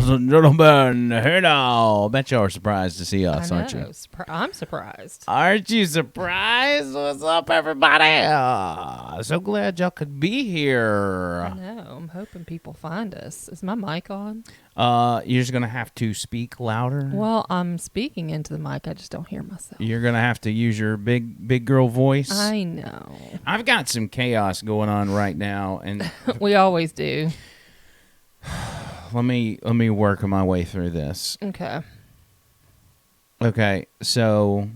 ladies and gentlemen, hey now. Bet you are surprised to see us, aren't you? I'm surprised. Aren't you surprised? What's up, everybody? So glad y'all could be here. I know. I'm hoping people find us. Is my mic on? You're just going to have to speak louder. Well, I'm speaking into the mic. I just don't hear myself. You're going to have to use your big girl voice. I know. I've got some chaos going on right now, and We always do. let me work my way through this. Okay, so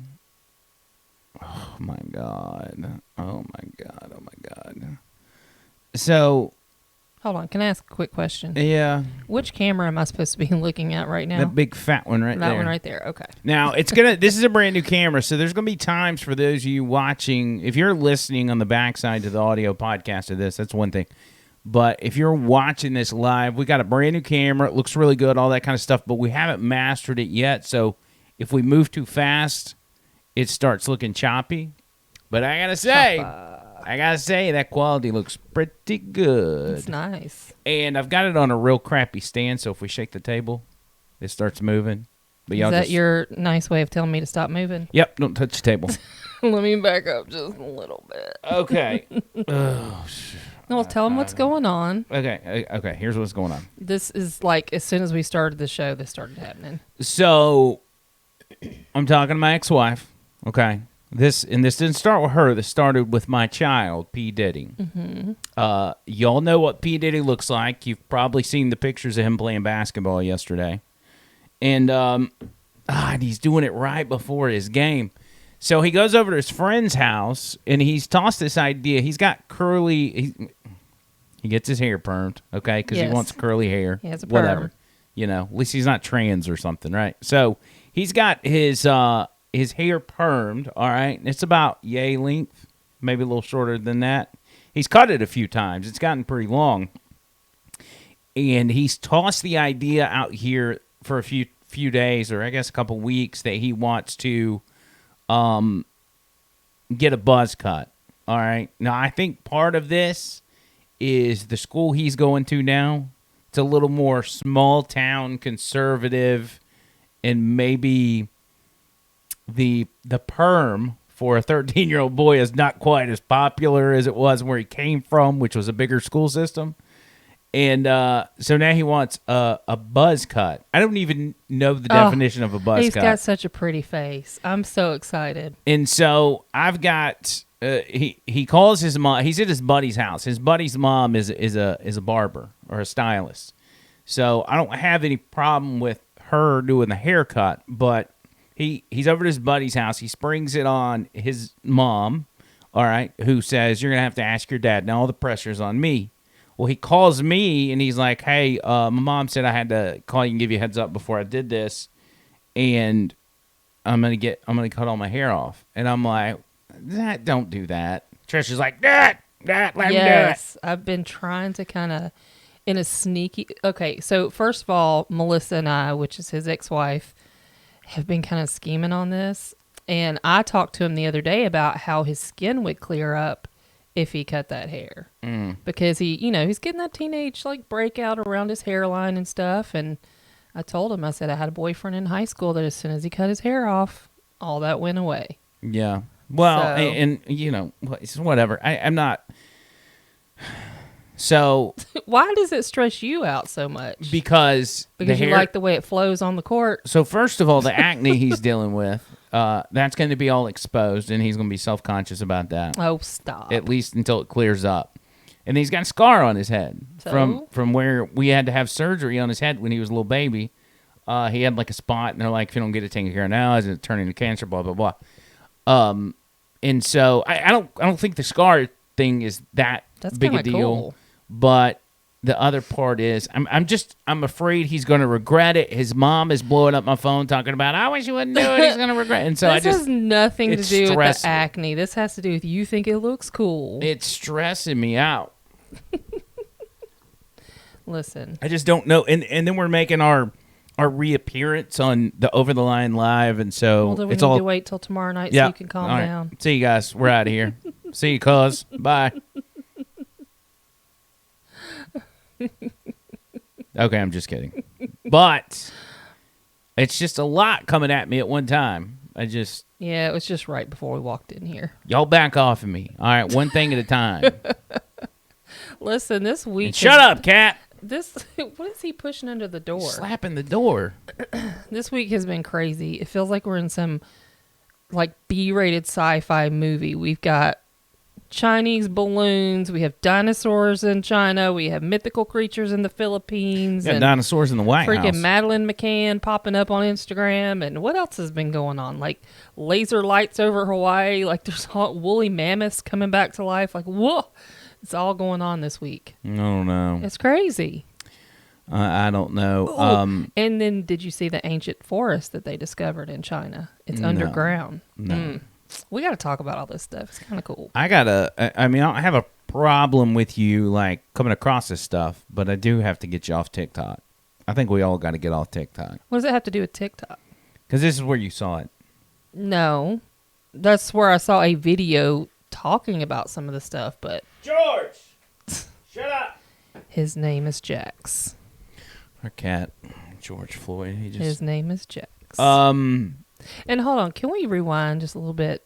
oh my god. So hold on. Can I ask a quick question? yeah, Which camera am I supposed to be looking at right now? that big fat one right there. That one right there. Okay. Now, this is a brand new camera, so there's going to be times for those of you watching, if you're listening on the backside to the audio podcast of this, that's one thing. But if you're watching this live, we got a brand new camera. It looks really good, all that kind of stuff, but we haven't mastered it yet. So if we move too fast, it starts looking choppy. But I got to say, that quality looks pretty good. It's nice. And I've got it on a real crappy stand, so if we shake the table, it starts moving. But Is that your nice way of telling me to stop moving? Yep, don't touch the table. Let me back up just a little bit. Okay. Oh, No, tell them what's going on. Okay, here's what's going on. This is like as soon as we started the show, this started happening. So, I'm talking to my ex-wife, okay? This didn't start with her. This started with my child, P. Diddy. Mm-hmm. Y'all know what P. Diddy looks like. You've probably seen the pictures of him playing basketball yesterday. And he's doing it right before his game. So he goes over to his friend's house, and he's tossed this idea. He's got curly... He gets his hair permed, okay, because he wants curly hair. He has a perm. Whatever. You know, at least he's not trans or something, right? So he's got his hair permed, all right? And it's about yay length, maybe a little shorter than that. He's cut it a few times. It's gotten pretty long. And he's tossed the idea out here for a few days, or I guess a couple weeks, that he wants to get a buzz cut, all right? Now, I think part of this is the school he's going to now. It's a little more small-town conservative, and maybe the perm for a 13-year-old boy is not quite as popular as it was where he came from, which was a bigger school system. And so now he wants a buzz cut. I don't even know the definition of a buzz cut. He's got such a pretty face. I'm so excited. And so I've got he calls his mom. He's at his buddy's house. His buddy's mom is a barber or a stylist. So I don't have any problem with her doing the haircut, but he's over at his buddy's house. He springs it on his mom, all right, who says, "You're going to have to ask your dad." Now all the pressure's on me. Well, he calls me, and he's like, "Hey, my mom said I had to call you and give you a heads up before I did this, and I'm gonna cut all my hair off." And I'm like, "Don't do that." Trish is like, let me do it. Yes, I've been trying to kind of, in a sneaky... Okay, so first of all, Melissa and I, which is his ex-wife, have been kind of scheming on this. And I talked to him the other day about how his skin would clear up if he cut that hair. Because he's getting that teenage breakout around his hairline and stuff. And I told him, I said I had a boyfriend in high school that as soon as he cut his hair off, all that went away. Yeah. Well, and it's whatever. I'm not. So why does it stress you out so much? Because you like the way it flows on the court. So first of all, the acne he's dealing with, that's going to be all exposed, and he's going to be self-conscious about that. Oh, stop! At least until it clears up. And he's got a scar on his head from where we had to have surgery on his head when he was a little baby. He had a spot, and they're like, "If you don't get it taken care of now, is it turning into cancer?" Blah blah blah. And so I don't think the scar thing is that's big a deal. Cool. But the other part is I'm afraid he's going to regret it. His mom is blowing up my phone talking about, "I wish you wouldn't do it. He's going to regret it." And so this has nothing to do with the acne. This has to do with you think it looks cool. It's stressing me out. Listen, I just don't know. And then we're making our reappearance on the Over the Line Live, and so we need to wait till tomorrow night so you can calm down. See you guys. We're out of here. See you, cuz. Bye. Okay, I'm just kidding. But it's just a lot coming at me at one time. Yeah, it was just right before we walked in here. Y'all back off of me. All right, one thing at a time. Listen, this week. And shut up, cat. What is he pushing under the door? Slapping the door. This week has been crazy. It feels like we're in some like B-rated sci-fi movie. We've got Chinese balloons. We have dinosaurs in China. We have mythical creatures in the Philippines. Got and dinosaurs in the White freaking House. Madeline McCann popping up on Instagram. And what else has been going on? Like laser lights over Hawaii. Like there's woolly mammoths coming back to life. Like, whoa. It's all going on this week. I don't know. It's crazy. I don't know. And then did you see the ancient forest that they discovered in China? It's underground. No. We got to talk about all this stuff. It's kind of cool. I don't have a problem with you like coming across this stuff, but I do have to get you off TikTok. I think we all got to get off TikTok. What does it have to do with TikTok? Because this is where you saw it. No. That's where I saw a video talking about some of the stuff, but George! Shut up! his name is Jax. Our cat, George Floyd. His name is Jax. Um, And hold on, can we rewind just a little bit?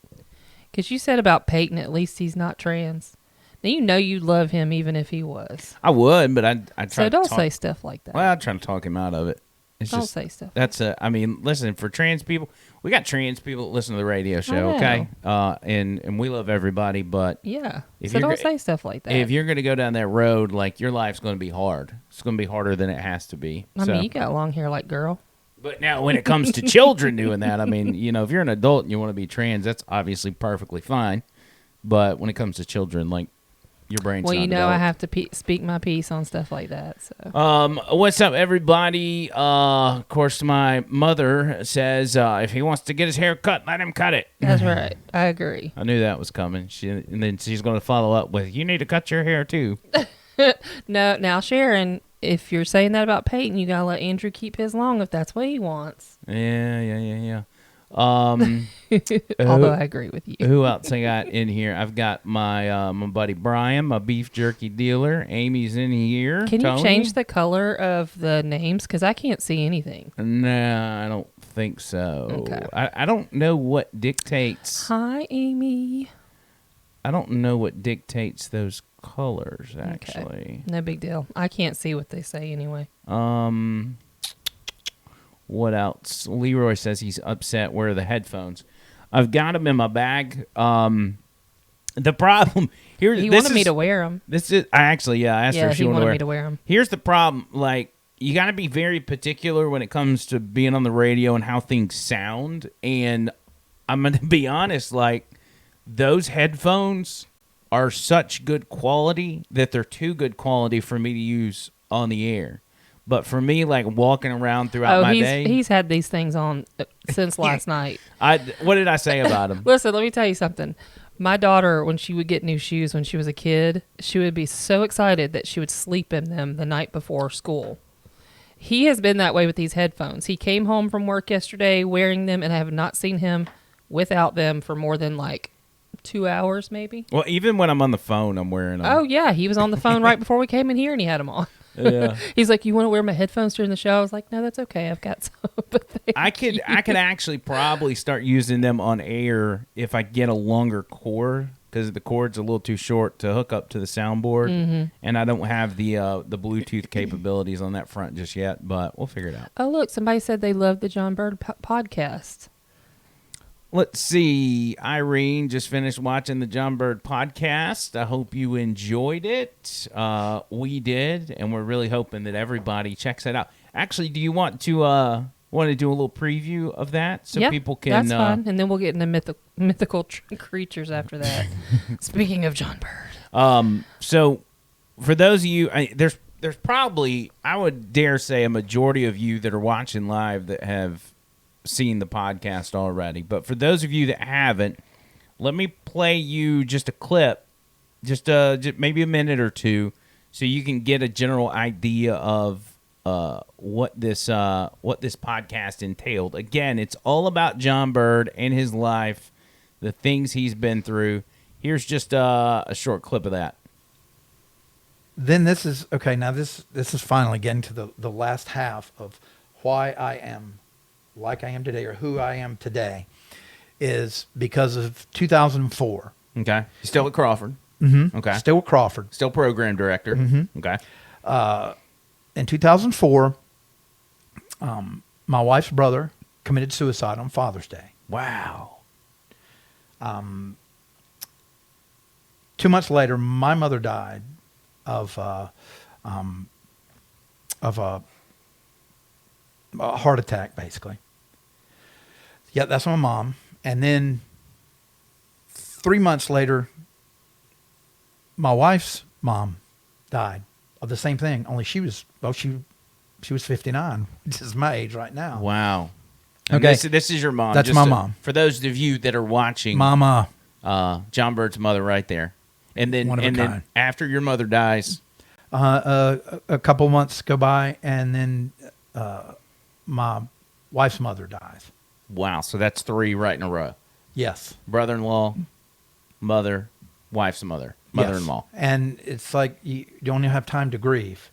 Because you said about Peyton, at least he's not trans. Now you know you love him even if he was. I would, but I try So to don't talk, say stuff like that. Well, I try to talk him out of it. It's Don't just, say stuff. That's I mean, listen, for trans people, we got trans people that listen to the radio show, know. okay? And we love everybody, but Yeah. If So you're don't go- say stuff like that. if you're going to go down that road, like, your life's going to be hard. It's going to be harder than it has to be. I mean, you got long hair like girl. But now when it comes to children doing that, I mean, if you're an adult and you want to be trans, that's obviously perfectly fine. But when it comes to children, like, your brain's Well, not you know, developed. I have to speak my piece on stuff like that. So What's up, everybody? Of course, my mother says if he wants to get his hair cut, let him cut it. that's right. I agree. I knew that was coming. And then she's going to follow up with, you need to cut your hair, too. No, now Sharon, if you're saying that about Peyton, you gotta let Andrew keep his long if that's what he wants. Yeah. Although I agree with you. Who else I got in here? I've got my buddy Brian, my beef jerky dealer. Amy's in here. Can Tony? you change the color of the names? Because I can't see anything. No, I don't think so. Okay. I don't know what dictates. Hi, Amy. I don't know what dictates those colors, actually. Okay. No big deal. I can't see what they say anyway. What else? Leroy says he's upset. Where are the headphones? I've got them in my bag. The problem here. He wanted me to wear them. This is I asked her if she he wanted wanted me to wear them. Here's the problem. Like, you got to be very particular when it comes to being on the radio and how things sound. And I'm going to be honest, like, those headphones are such good quality that they're too good quality for me to use on the air. But for me, like, walking around throughout my day. He's had these things on since last night. What did I say about them? Listen, let me tell you something. My daughter, when she would get new shoes when she was a kid, she would be so excited that she would sleep in them the night before school. He has been that way with these headphones. He came home from work yesterday wearing them, and I have not seen him without them for more than like 2 hours maybe. Well, even when I'm on the phone, I'm wearing them. Oh, yeah. He was on the phone right before we came in here, and he had them on. Yeah. He's like, you want to wear my headphones during the show? I was like, no, that's okay. I've got some. But I could actually probably start using them on air if I get a longer cord, because the cord's a little too short to hook up to the soundboard, and I don't have the Bluetooth capabilities on that front just yet. But we'll figure it out. Oh, look, somebody said they loved the John Bird podcast. Let's see. Irene just finished watching the John Bird podcast. I hope you enjoyed it. We did, and we're really hoping that everybody checks it out. Actually, do you want to do a little preview of that so people can? That's fine, and then we'll get into mythical creatures after that. Speaking of John Bird, so for those of you, there's probably, I would dare say, a majority of you that are watching live that have seen the podcast already. But for those of you that haven't, let me play you just a clip, just maybe a minute or two, so you can get a general idea of what this podcast entailed. Again, it's all about John Bird and his life, the things he's been through. Here's just a short clip of that. then this is okay. Now this is finally getting to the last half of why I am like I am today, or who I am today, is because of 2004. Okay. You're still at Crawford. Mm-hmm. Okay. Still with Crawford. Still program director. Mm-hmm. Okay. In 2004, my wife's brother committed suicide on Father's Day. Wow. 2 months later, my mother died of a heart attack, basically. Yeah, that's my mom. And then 3 months later, my wife's mom died of the same thing. Only she was 59, which is my age right now. Wow. And Okay. This is your mom. That's my mom. For those of you that are watching, Mama. John Bird's mother right there. And then, One of a kind. After your mother dies, A couple months go by, and then my wife's mother dies. wow. So that's 3 right in a row. Yes. Brother-in-law, mother, wife's mother, mother-in-law. Yes. And it's like you don't even have time to grieve.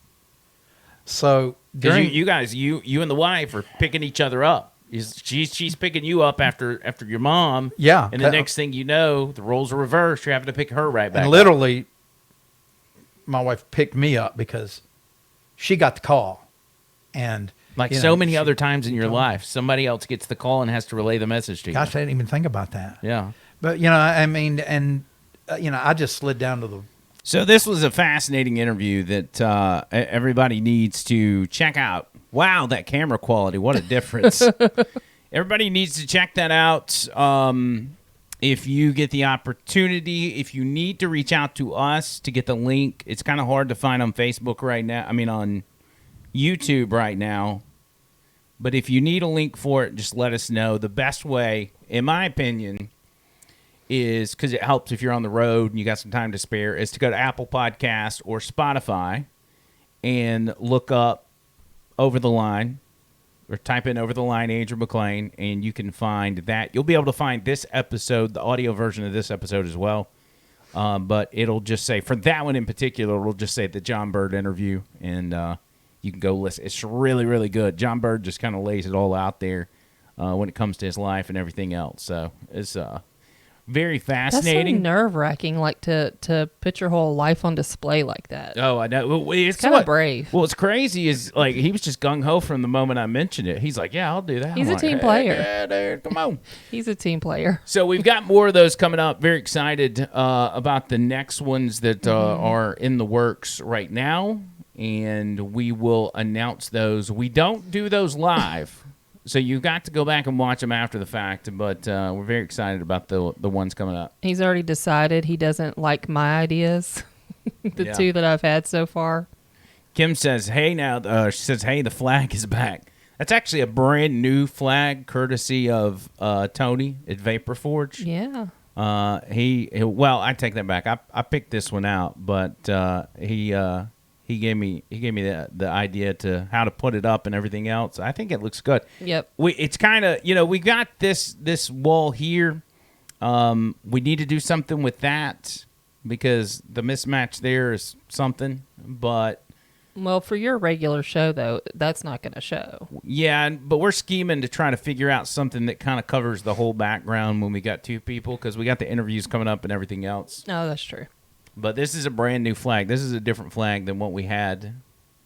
So Because during, you guys, you and the wife are picking each other up. She's picking you up after your mom. Yeah. And the next thing you know, the roles are reversed. You're having to pick her right back and up. literally, my wife picked me up because she got the call. And Like you so know, many she- other times in your life, somebody else gets the call and has to relay the message to you. Gosh, I didn't even think about that. Yeah. But I mean, and I just slid down to the. So this was a fascinating interview that everybody needs to check out. Wow, that camera quality, what a difference. Everybody needs to check that out. If you get the opportunity, if you need to reach out to us to get the link, it's kind of hard to find on Facebook right now. I mean, on YouTube right now. But if you need a link for it, just let us know. The best way, in my opinion, is, because it helps if you're on the road and you got some time to spare, is to go to Apple Podcasts or Spotify and look up Over the Line, or type in Over the Line Andrew McLean, and you can find that. You'll be able to find this episode, the audio version of this episode as well. But it'll just say, for that one in particular, it'll just say the John Bird interview, and you can go listen. It's really, really good. John Bird just kind of lays it all out there when it comes to his life and everything else. So it's very fascinating. That's so nerve-wracking, like to put your whole life on display like that. Oh, I know. Well, it's kind of brave. What's crazy is, like, he was just gung-ho from the moment I mentioned it. He's like, yeah, I'll do that. He's I'm a like, team hey, player. Dad, come on. He's a team player. So we've got more of those coming up. Very excited about the next ones that are in the works right now, and we will announce those. We don't do those live, so you've got to go back and watch them after the fact, but we're very excited about the ones coming up. He's already decided he doesn't like my ideas, the Yeah. 2 that I've had so far. Kim says, hey, now, she says, hey, the flag is back. That's actually a brand new flag, courtesy of Tony at Vapor Forge. Yeah. Well, I take that back. I picked this one out, but he gave me the idea to how to put it up and everything else. I think it looks good. Yep. It's kind of, we got this wall here. We need to do something with that because the mismatch there is something, but Well, for your regular show, though, that's not going to show. yeah, but we're scheming to try to figure out something that kind of covers the whole background when we got 2 people, because we got the interviews coming up and everything else. Oh, that's true. But this is a brand new flag. This is a different flag than what we had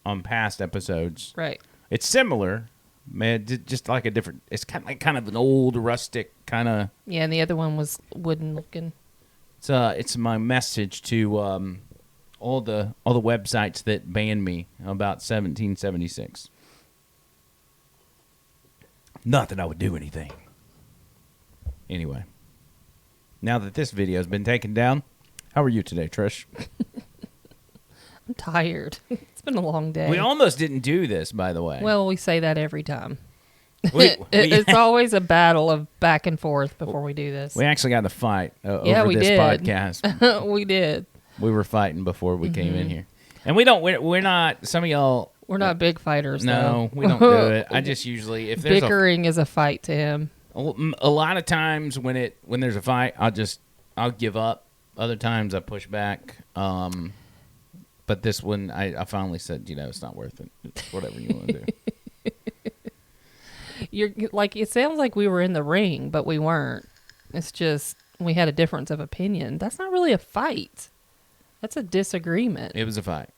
on past episodes. Right. It's similar, man, just like a different. It's kind of an old rustic kind of. Yeah, and the other one was wooden looking. It's my message to all the websites that banned me about 1776. Not that I would do anything. Anyway, now that this video has been taken down, how are you today, Trish? I'm tired. It's been a long day. We almost didn't do this, by the way. Well, we say that every time. we It's always a battle of back and forth before we do this. we actually got in a fight Yeah, over we this did. podcast. We did. We were fighting before we came in here, and we're not. Some of y'all, We're not big fighters, no, though. we don't do it. I just usually, if there's Bickering is a fight to him. a lot of times when there's a fight, I'll give up. Other times I push back. But this one, I finally said, it's not worth it. It's whatever you want to do. You're like, it sounds like we were in the ring, but we weren't. It's just we had a difference of opinion. That's not really a fight. That's a disagreement. It was a fight.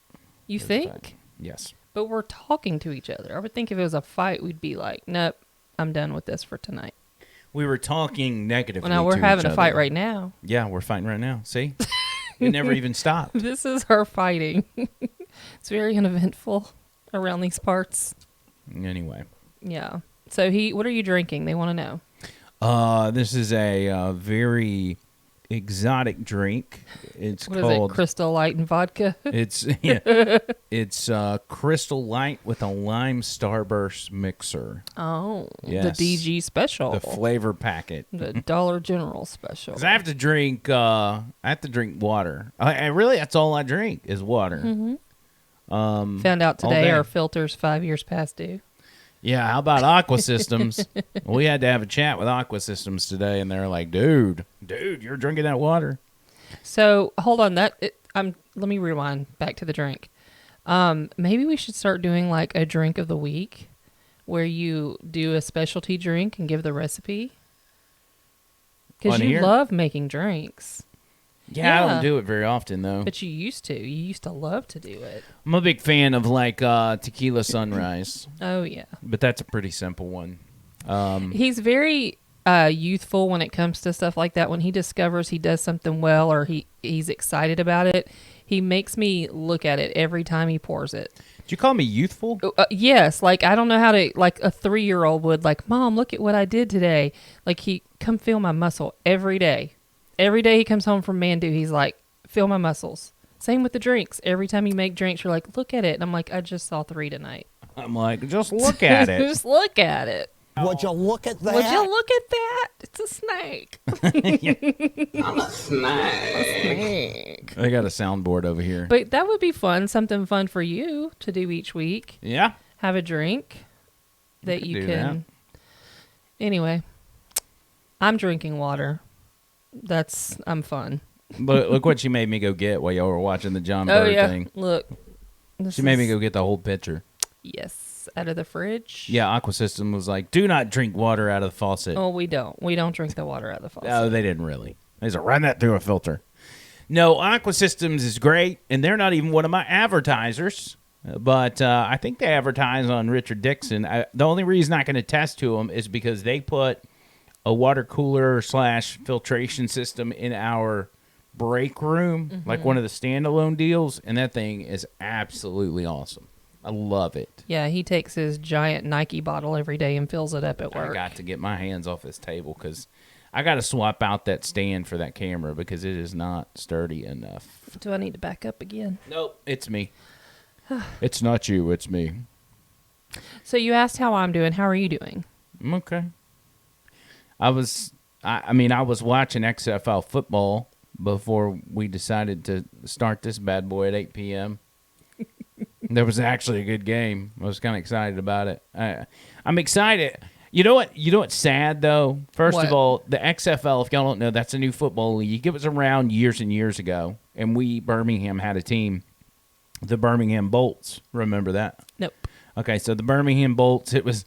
You think? Yes. But we're talking to each other. I would think if it was a fight, we'd be like, nope, I'm done with this for tonight. We were talking negatively. Well, now we're to having each a fight other. right now. Yeah, we're fighting right now. See? It never even stopped. This is our fighting. It's very uneventful around these parts. Anyway. Yeah. So what are you drinking? They want to know. This is a very exotic drink. It's What called is it? Crystal Light and vodka? It's Crystal Light with a lime Starburst mixer. Oh, Yes. the DG special. The flavor packet. The Dollar General special. Because I have to drink. Water. I really, that's all I drink is water. Mm-hmm. Found out all today day. our filter's 5 years past due. Yeah, how about Aqua Systems? We had to have a chat with Aqua Systems today, and they're like, "Dude, you're drinking that water." So hold on, let me rewind back to the drink. Maybe we should start doing like a drink of the week, where you do a specialty drink and give the recipe. Because On you here? love making drinks, Yeah, I Yeah. don't do it very often though. but you used to. You used to love to do it. I'm a big fan of like Tequila Sunrise, Oh yeah, but that's a pretty simple one. he's very youthful when it comes to stuff like that. When he discovers he does something well or he's excited about it, he makes me look at it every time he pours it. Did you call me youthful? Yes, like I don't know how to, like a 3-year-old would, like, Mom, look at what I did today. Like, he come feel my muscle every day. Every day he comes home from Mandu, he's like, feel my muscles. Same with the drinks. Every time you make drinks, you're like, look at it. And I'm like, I just saw 3 tonight. I'm like, just look at it. Just look at it. Would you look at that? Would you look at that? It's a snake. I'm a snake. I got a soundboard over here. But that would be fun. Something fun for you to do each week. Yeah. Have a drink that could you do can. Anyway, I'm drinking water. I'm fun. Look what she made me go get while y'all were watching the John Oh Bird yeah, thing. look. She made me go get the whole pitcher. Yes, out of the fridge. Yeah, Aqua System was like, do not drink water out of the faucet. Oh, we don't. We don't drink the water out of the faucet. No, they didn't really. They said, run that through a filter. No, Aqua Systems is great, and they're not even one of my advertisers. But I think they advertise on Richard Dixon. The only reason I can attest to them is because they put a water cooler / filtration system in our break room, like one of the standalone deals, and that thing is absolutely awesome. I love it. Yeah, he takes his giant Nike bottle every day and fills it up at work. I got to get my hands off this table because I got to swap out that stand for that camera because it is not sturdy enough. Do I need to back up again? Nope, it's me. It's not you, it's me. So you asked how I'm doing. How are you doing? I'm okay. I was watching XFL football before we decided to start this bad boy at 8 p.m. There was actually a good game. I was kind of excited about it. I'm excited. You know what? You know what's sad though? First What? of all, the XFL, if y'all don't know, that's a new football league. It was around years and years ago, and Birmingham had a team, the Birmingham Bolts. Remember that? Nope. Okay, so the Birmingham Bolts, it was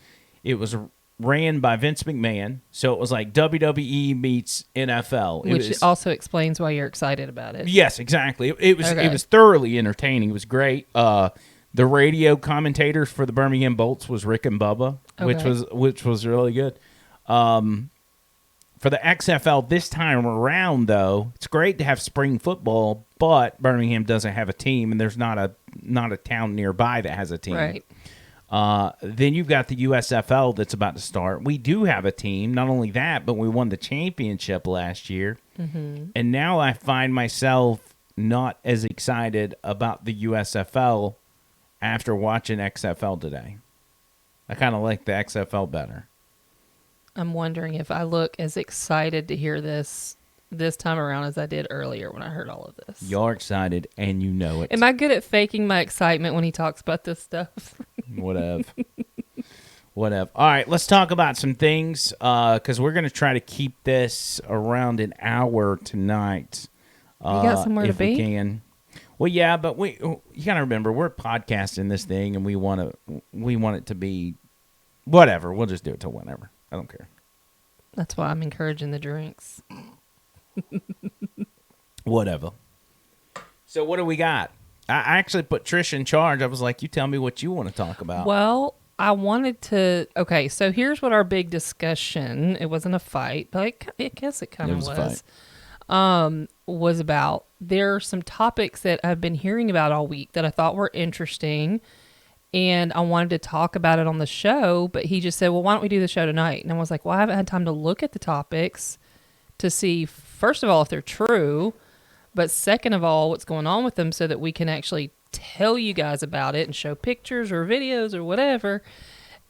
ran by Vince McMahon, so it was like WWE meets NFL. Which also explains why you're excited about it. Yes, exactly. It Okay. was thoroughly entertaining. It was great. The radio commentators for the Birmingham Bolts was Rick and Bubba, Okay. which was really good. For the XFL this time around, though, it's great to have spring football, but Birmingham doesn't have a team, and there's not a town nearby that has a team. Right. Then you've got the USFL that's about to start. We do have a team. Not only that, but we won the championship last year. Mm-hmm. And now I find myself not as excited about the USFL after watching XFL today. I kind of like the XFL better. I'm wondering if I look as excited to hear this time around as I did earlier when I heard all of this. You're excited, and you know it. Am I good at faking my excitement when he talks about this stuff? Whatever. All right, let's talk about some things because we're going to try to keep this around an hour tonight. You got somewhere to if we be? can. Well, yeah, but you gotta remember we're podcasting this thing, and we want it to be whatever. We'll just do it till whenever. I don't care. That's why I'm encouraging the drinks. Whatever. So what do we got? I actually put Trish in charge. I was like, you tell me what you want to talk about. Well, I wanted to. Okay, so here's what our big discussion. It wasn't a fight, but I guess it kind of was a was. fight. Was about. There are some topics that I've been hearing about all week that I thought were interesting, and I wanted to talk about it on the show. But he just said, "Well, why don't we do the show tonight?" And I was like, "Well, I haven't had time to look at the topics to see, first of all, if they're true, but second of all, what's going on with them, so that we can actually tell you guys about it and show pictures or videos or whatever."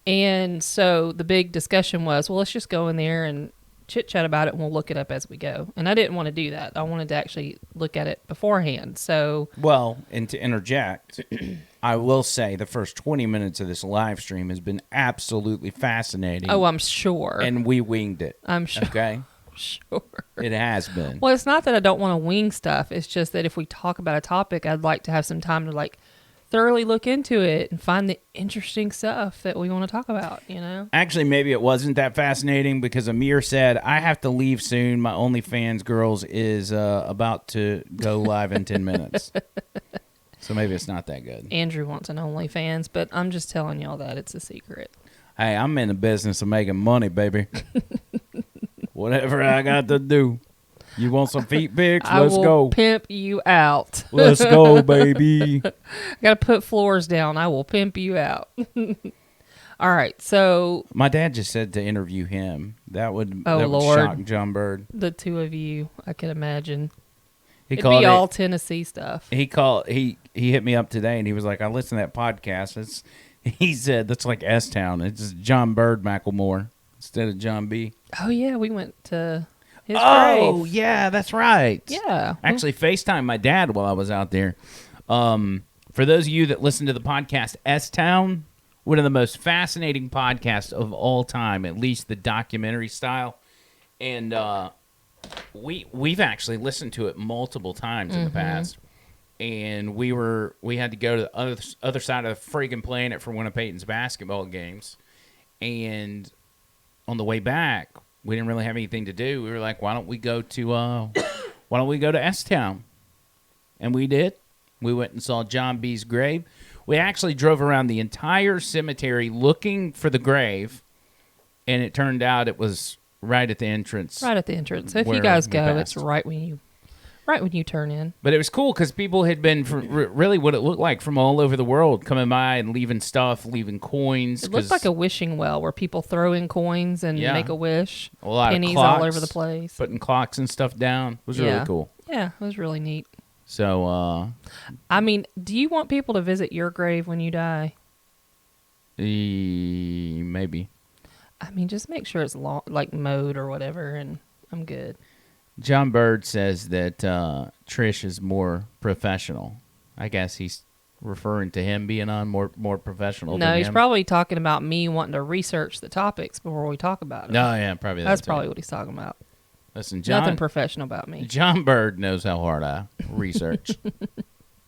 And so the big discussion was, well, let's just go in there and chit chat about it, and we'll look it up as we go. And I didn't want to do that. I wanted to actually look at it beforehand. So, Well, and to interject, I will say the first 20 minutes of this live stream has been absolutely fascinating. oh, I'm sure. And we winged it. I'm sure. Okay? Sure. It has been. Well, it's not that I don't want to wing stuff. It's just that if we talk about a topic, I'd like to have some time to thoroughly look into it and find the interesting stuff that we want to talk about, Actually, maybe it wasn't that fascinating because Amir said, I have to leave soon. My OnlyFans girls is about to go live in 10 minutes. So maybe it's not that good. Andrew wants an OnlyFans, but I'm just telling y'all that it's a secret. Hey, I'm in the business of making money, baby. Whatever I got to do. You want some feet pics? Let's I will go. pimp you out. Let's go, baby. I got to put floors down. I will pimp you out. All right, so My dad just said to interview him. That would Lord. shock John Bird. the two of you, I can imagine. He It'd called be it. all Tennessee stuff. He hit me up today and he was like, I listened to that podcast. He said that's like S Town. It's John Bird Macklemore instead of John B. Oh yeah, we went to his Oh grave. yeah, that's right. Yeah. Actually, FaceTime my dad while I was out there. For those of you that listen to the podcast S Town, one of the most fascinating podcasts of all time, at least the documentary style, and we've actually listened to it multiple times in the past. And we had to go to the other side of the friggin' planet for one of Peyton's basketball games, and on the way back, we didn't really have anything to do. We were like, why don't we go to S Town? And we did. We went and saw John B.'s grave. We actually drove around the entire cemetery looking for the grave, and it turned out it was right at the entrance. Right at the entrance. So if where you guys we go, passed. it's right when you turn in. But it was cool because people had been, really what it looked like, from all over the world, coming by and leaving stuff, leaving coins. It looked like a wishing well where people throw in coins and Yeah. make a wish. A lot pennies of clocks, all over the place. putting clocks and stuff down. It was really cool. Yeah, it was really neat. So, I mean, do you want people to visit your grave when you die? maybe. I mean, just make sure it's mowed or whatever, and I'm good. John Bird says that Trish is more professional. I guess he's referring to him being on more professional. No, than he's him. probably talking about me wanting to research the topics before we talk about it. No, yeah, probably That's it. probably what he's talking about. Listen, John. Nothing professional about me. John Bird knows how hard I research.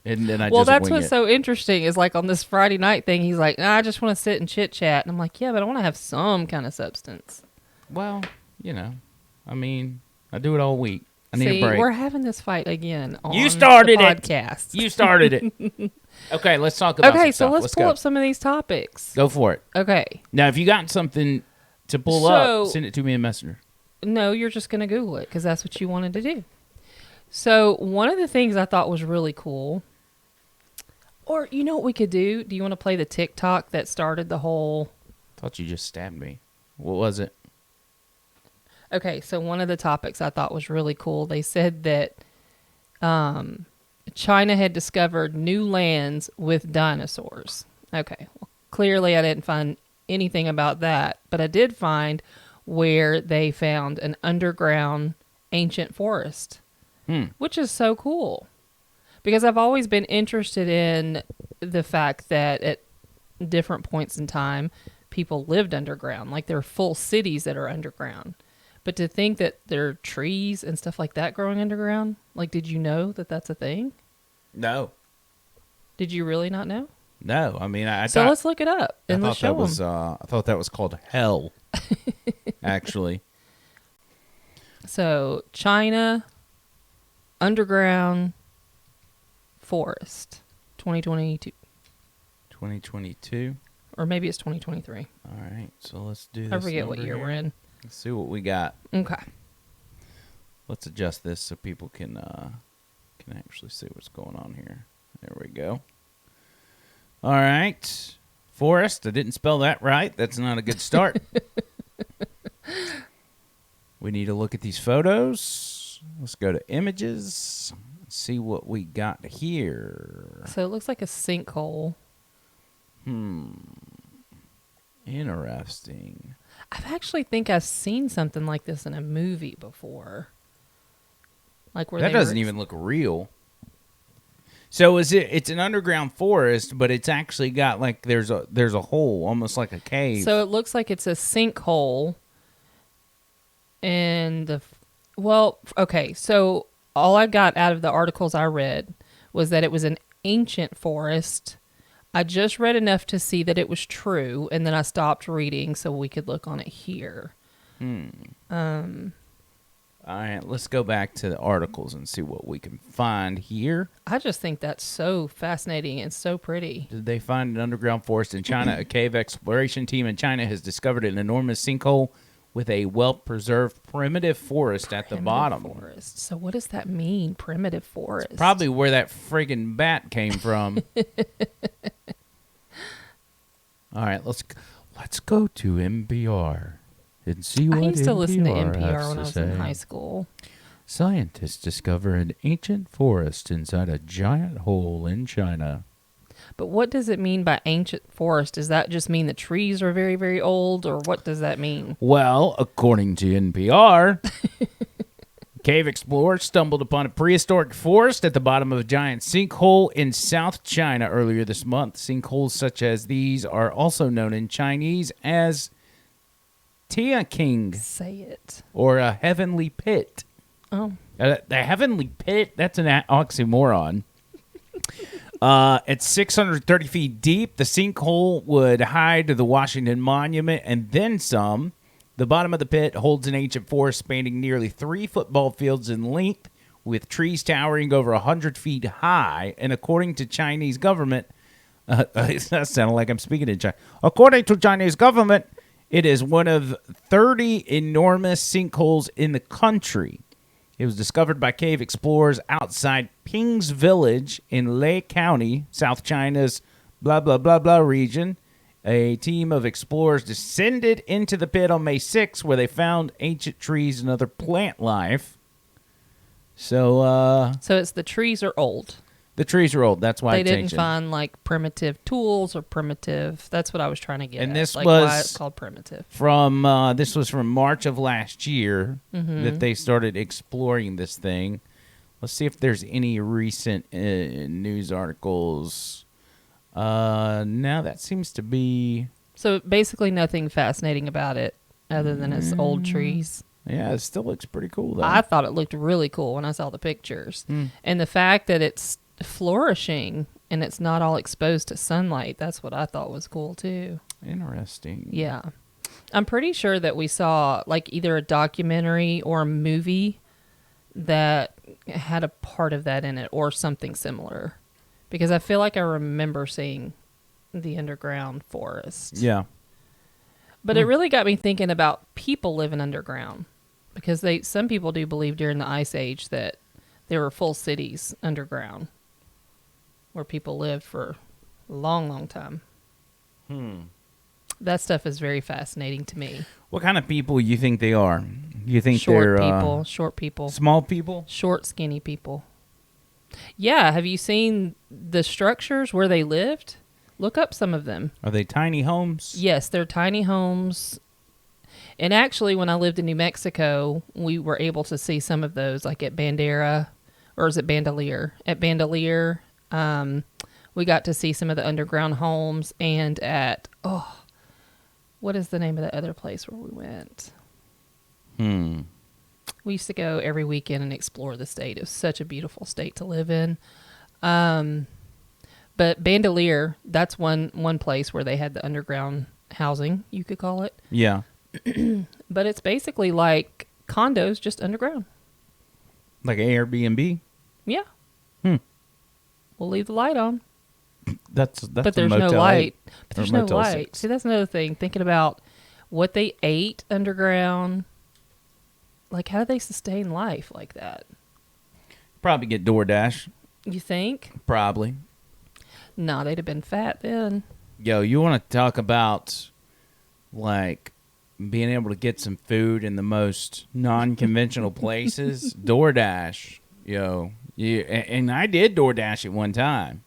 And then I Well, just that's wing what's it. so interesting is on this Friday night thing, he's like, I just want to sit and chit chat. And I'm like, yeah, but I want to have some kind of substance. Well, I mean, I do it all week. I need See, a break. we're having this fight again on You started the it. podcast. You started it. Okay, let's talk about Okay, some so stuff. let's pull go. up some of these topics. Go for it. Okay. Now, if you got something to pull So- up, send it to me in Messenger. No, you're just going to Google it because that's what you wanted to do. So one of the things I thought was really cool, or you know what we could do? Do you want to play the TikTok that started the whole... Thought you just stabbed me. What was it? Okay, so one of the topics I thought was really cool. They said that China had discovered new lands with dinosaurs. Okay, well, clearly I didn't find anything about that, but I did find where they found an underground ancient forest, which is so cool. Because I've always been interested in the fact that at different points in time, people lived underground. Like there are full cities that are underground. But to think that there are trees and stuff like that growing underground, did you know that that's a thing? No. Did you really not know? No. I mean, I So thought, let's look it up I and let's thought that show was them. I thought that was called hell. Actually. So China underground forest, 2022, 2022. or maybe it's 2023. All right. So let's do this. I forget what number year here. we're in. Let's see what we got. Okay. Let's adjust this so people can actually see what's going on here. There we go. All right. Forest. I didn't spell that right. That's not a good start. We need to look at these photos. Let's go to images. See what we got here. So it looks like a sinkhole. Interesting. I actually think I've seen something like this in a movie before. Like where That they were- doesn't even look real. So it's an underground forest, but it's actually got like there's a hole, almost like a cave. So it looks like it's a sinkhole. And well, okay. So all I got out of the articles I read was that it was an ancient forest. I just read enough to see that it was true, and then I stopped reading so we could look on it here. All right, let's go back to the articles and see what we can find here. I just think that's so fascinating and so pretty. Did they find an underground forest in China? A cave exploration team in China has discovered an enormous sinkhole with a well-preserved primitive forest at the Primitive bottom. forest. So what does that mean, primitive forest? Probably where that friggin' bat came from. All right, let's go to NPR and see what I used to listen to NPR NPR has when to I was say. in high school. Scientists discover an ancient forest inside a giant hole in China. But what does it mean by ancient forest? Does that just mean the trees are very, very old, or what does that mean? Well, according to NPR, cave explorers stumbled upon a prehistoric forest at the bottom of a giant sinkhole in South China earlier this month. Sinkholes such as these are also known in Chinese as Tia King Say it. or a heavenly pit. Oh, The heavenly pit, that's an oxymoron. At 630 feet deep, the sinkhole would hide the Washington Monument and then some. The bottom of the pit holds an ancient forest spanning nearly 3 football fields in length, with trees towering over 100 feet high. And according to Chinese government, that sounded like I'm speaking in Chinese. According to Chinese government, it is one of 30 enormous sinkholes in the country. It was discovered by cave explorers outside Ping's village in Leh County, South China's blah, blah, blah, blah region. A team of explorers descended into the pit on May 6th, where they found ancient trees and other plant life. So it's the trees are old. the trees are old. That's why They it's didn't ancient. find like primitive tools or primitive. That's what I was trying to get And at. this like why was- it's called primitive. This was from March of last year that they started exploring this thing. Let's see if there's any recent news articles. Now that seems to be, So basically nothing fascinating about it other than it's old trees. yeah, it still looks pretty cool though. I thought it looked really cool when I saw the pictures. And the fact that it's flourishing and it's not all exposed to sunlight, that's what I thought was cool too. Interesting. Yeah. I'm pretty sure that we saw like either a documentary or a movie that had a part of that in it or something similar. Because I feel like I remember seeing the underground forest. Yeah. But it really got me thinking about people living underground. Because some people do believe during the Ice Age that there were full cities underground where people lived for a long, long time. That stuff is very fascinating to me. What kind of people you think they are? You think Short they're people, short people, small people? short, skinny people. Yeah, have you seen the structures where they lived? Look up some of them. Are they tiny homes? Yes, they're tiny homes. And actually, when I lived in New Mexico, we were able to see some of those, like at Bandera, or is it Bandelier? At Bandelier, we got to see some of the underground homes, and at, what is the name of the other place where we went? We used to go every weekend and explore the state. It was such a beautiful state to live in. But Bandelier, that's one place where they had the underground housing, you could call it. Yeah. But it's basically like condos, just underground. Like an Airbnb. Yeah. Hmm. We'll leave the light on. That's But a there's no Motel light. 8 But or there's no Motel light. 6. See, that's another thing. Thinking about what they ate underground. Like, how do they sustain life like that? Probably get DoorDash. You think? Probably. No, they'd have been fat then. Yo, you want to talk about like being able to get some food in the most non-conventional places? DoorDash, yo, and I did DoorDash at one time.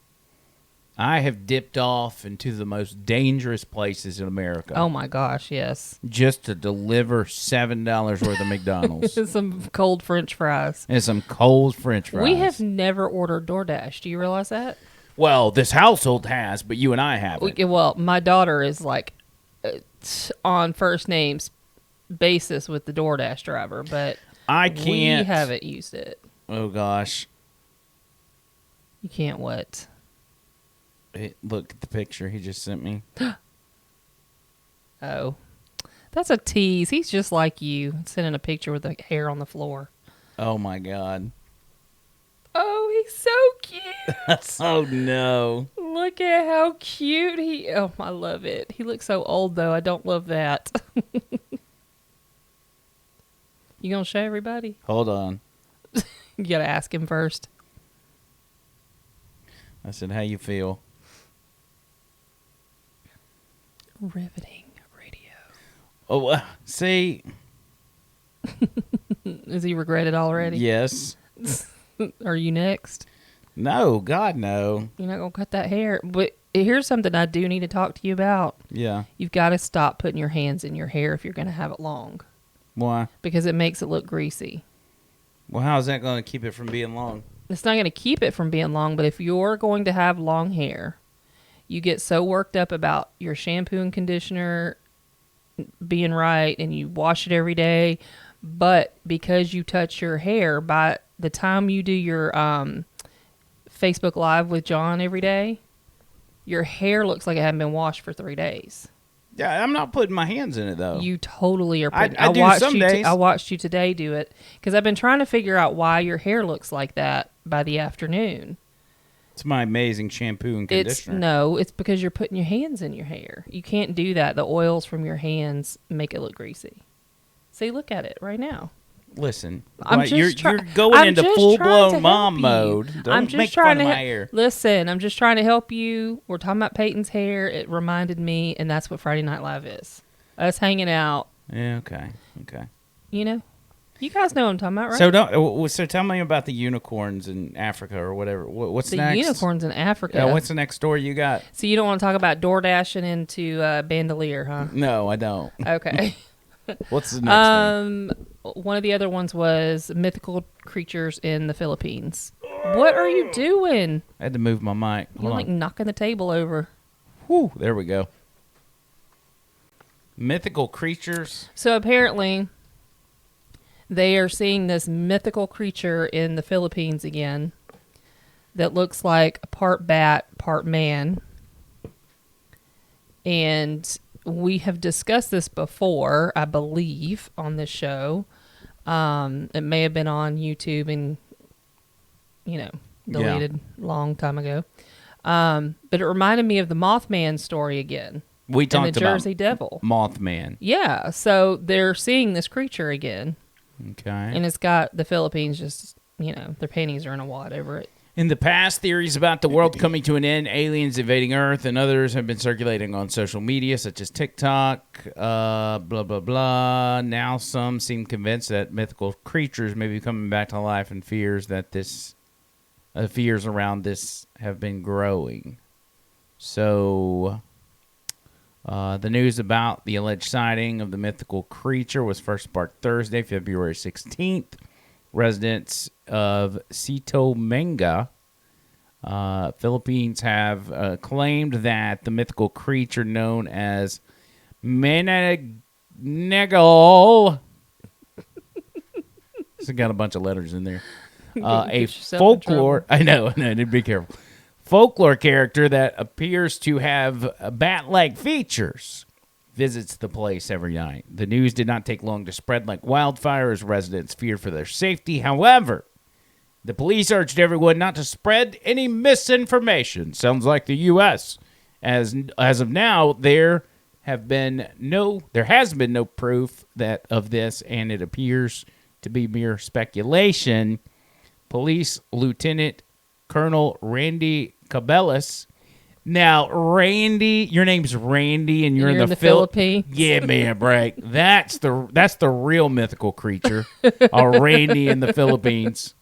I have dipped off into the most dangerous places in America. Oh my gosh, yes. Just to deliver $7 worth of McDonald's Some cold French fries. and some cold French fries. We have never ordered DoorDash. Do you realize that? Well, this household has, but you and I haven't. Well, my daughter is like on first names basis with the DoorDash driver, but I can't. we haven't used it. Oh gosh. You can't what? Look at the picture he just sent me. Oh. That's a tease. He's just like you, sending a picture with the hair on the floor. Oh my god. Oh, he's so cute. Oh no. Look at how cute he... Oh, I love it. He looks so old, though. I don't love that. You gonna show everybody? Hold on. You gotta ask him first. I said, how you feel? Riveting radio. Oh, see? Is he regretted already? Yes. Are you next? No, God, no. You're not gonna cut that hair. But here's something I do need to talk to you about. Yeah. You've got to stop putting your hands in your hair if you're gonna have it long, Why? because it makes it look greasy. Well, how is that going to keep it from being long? It's not going to keep it from being long, but if you're going to have long hair, you get so worked up about your shampoo and conditioner being right and you wash it every day, but because you touch your hair, by the time you do your Facebook Live with John every day, your hair looks like it hadn't been washed for 3 days. Yeah, I'm not putting my hands in it, though. You totally are. I do watched some you days. I watched you today do it because I've been trying to figure out why your hair looks like that by the afternoon. It's my amazing shampoo and conditioner. It's because you're putting your hands in your hair. You can't do that. The oils from your hands make it look greasy. See, look at it right now. Listen, I'm why, just you're try- going I'm into just full trying blown to mom help you. mode. Don't I'm just make trying fun of to my hair. Listen, I'm just trying to help you. We're talking about Peyton's hair. It reminded me, and that's what Friday Night Live is. Us hanging out. Yeah, okay. You know, you guys know what I'm talking about, right? So tell me about the unicorns in Africa or whatever. What's the next? unicorns in Africa. Yeah, what's the next story you got? So you don't want to talk about door dashing into Bandelier, huh? No, I don't. Okay. What's the next thing? One of the other ones was mythical creatures in the Philippines. What are you doing? I had to move my mic. You're Hold like on. knocking the table over. Whew, there we go. Mythical creatures. So apparently, they are seeing this mythical creature in the Philippines again that looks like a part bat, part man. And we have discussed this before, I believe, on this show. It may have been on YouTube and, deleted long time ago. But it reminded me of the Mothman story again. We And talked the about Jersey Devil. Mothman. Yeah, so they're seeing this creature again. Okay. And it's got the Philippines just, their panties are in a wad over it. In the past, theories about the world coming to an end, aliens invading Earth, and others have been circulating on social media, such as TikTok, blah, blah, blah. Now some seem convinced that mythical creatures may be coming back to life, and fears around this have been growing. So, the news about the alleged sighting of the mythical creature was first sparked Thursday, February 16th. Residents of Sito Manga, Philippines, have claimed that the mythical creature known as Manananggal. It's got a bunch of letters in there. A Get yourself in folklore. I know. Be careful. Folklore character that appears to have bat-like features visits the place every night. The news did not take long to spread like wildfire as residents feared for their safety. However, the police urged everyone not to spread any misinformation. Sounds like the U.S. As of now, there has been no proof of this, and it appears to be mere speculation. Police Lieutenant Colonel Randy Cabellas. Now, Randy, your name's Randy, and you're in the Philippines. Yeah, man, right. That's the real mythical creature. Randy in the Philippines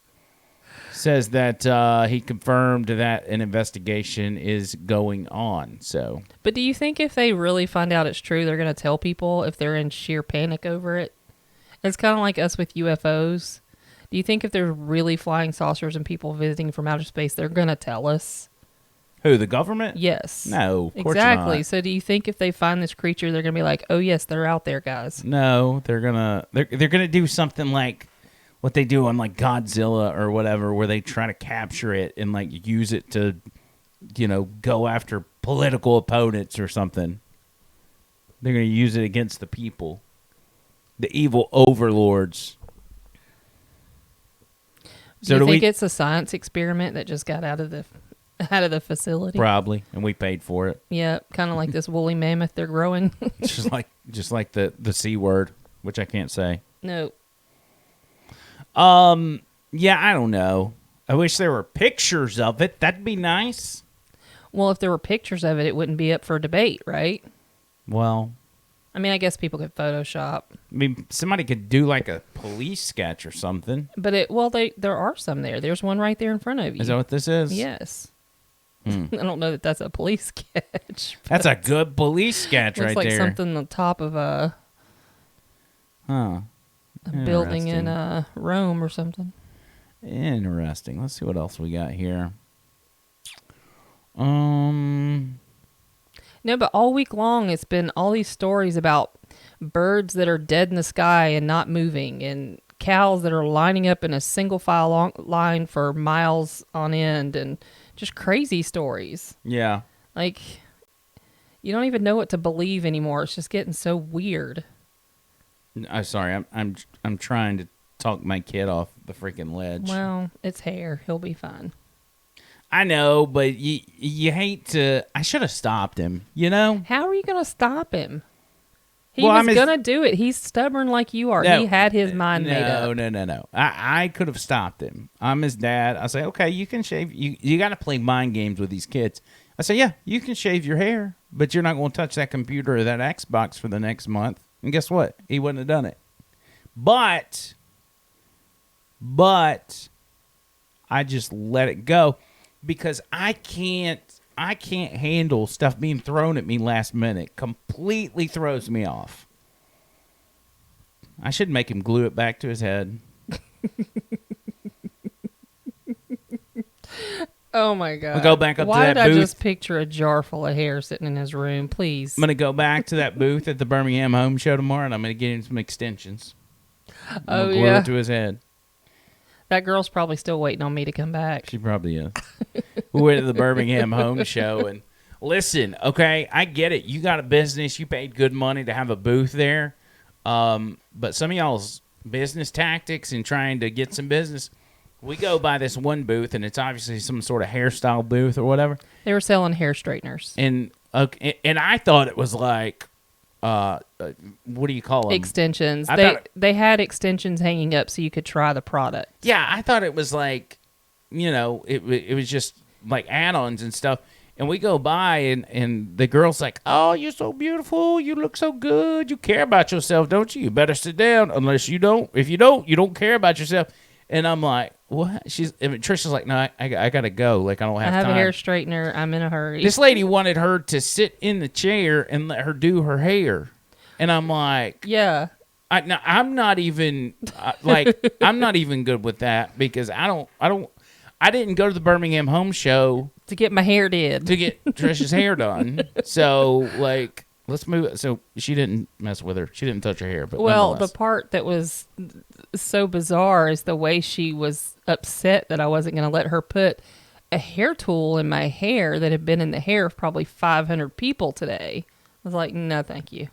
says that he confirmed that an investigation is going on. So, But do you think if they really find out it's true, they're going to tell people if they're in sheer panic over it? It's kind of like us with UFOs. Do you think if there's really flying saucers and people visiting from outer space, they're going to tell us? who, the government? Yes. No, of course exactly. not. So do you think if they find this creature, they're going to be like, "Oh yes, they're out there, guys"? No, they're gonna do something like what they do on like Godzilla or whatever, where they try to capture it and like use it to, go after political opponents or something. They're gonna use it against the people, the evil overlords. Do you think it's a science experiment that just got out of the facility? Probably, and we paid for it. Yeah, kind of like this woolly mammoth they're growing. just like the C word, which I can't say. No. Yeah, I don't know. I wish there were pictures of it. That'd be nice. Well, if there were pictures of it, it wouldn't be up for debate, right? Well, I mean, I guess people could Photoshop. I mean, somebody could do like a police sketch or something. But there are some there. There's one right there in front of you. Is that what this is? Yes. I don't know that that's a police sketch. That's a good police sketch right looks like there. something on top of a building in Rome or something. Interesting. Let's see what else we got here. No, but all week long it's been all these stories about birds that are dead in the sky and not moving, and cows that are lining up in a single file line for miles on end, and just crazy stories. Yeah. Like, you don't even know what to believe anymore. It's just getting so weird. I'm sorry. I'm trying to talk my kid off the freaking ledge. Well, it's hair. He'll be fine. I know, but you hate to. I should have stopped him. How are you going to stop him? He Well, was going to do it. He's stubborn like you are. No, He had his mind made up. No. I could have stopped him. I'm his dad. I say, okay, you can shave. You got to play mind games with these kids. I say, yeah, you can shave your hair, but you're not going to touch that computer or that Xbox for the next month. And guess what? He wouldn't have done it. But I just let it go because I can't handle stuff being thrown at me last minute. Completely throws me off. I should make him glue it back to his head. Oh my God. I'll go back up to Why that did I booth. just picture a jar full of hair sitting in his room? Please. I'm going to go back to that booth at the Birmingham Home Show tomorrow, and I'm going to get him some extensions. I'm gonna glue it to his head. That girl's probably still waiting on me to come back. She probably is. We went to the Birmingham Home Show, and listen, okay, I get it. You got a business. You paid good money to have a booth there. But some of y'all's business tactics and trying to get some business, we go by this one booth, and it's obviously some sort of hairstyle booth or whatever. They were selling hair straighteners. And I thought it was like, what do you call them? Extensions. They had extensions hanging up so you could try the product. Yeah, I thought it was like, it was just like add-ons and stuff. And we go by, and the girl's like, "Oh, you're so beautiful. You look so good. You care about yourself, don't you? You better sit down. Unless you don't. If you don't, you don't care about yourself." And I'm like, "What?" Trisha's like, "No, I gotta go. Like, I don't have time. I have a hair straightener. I'm in a hurry." This lady wanted her to sit in the chair and let her do her hair, and I'm like, yeah. I'm not even I'm not even good with that because I didn't go to the Birmingham Home Show To get my hair did. to get Trish's hair done. So, like, let's move. So she didn't mess with her. She didn't touch her hair. But Well, nonetheless. the part that was so bizarre is the way she was upset that I wasn't going to let her put a hair tool in my hair that had been in the hair of probably 500 people today. I was like, no, thank you.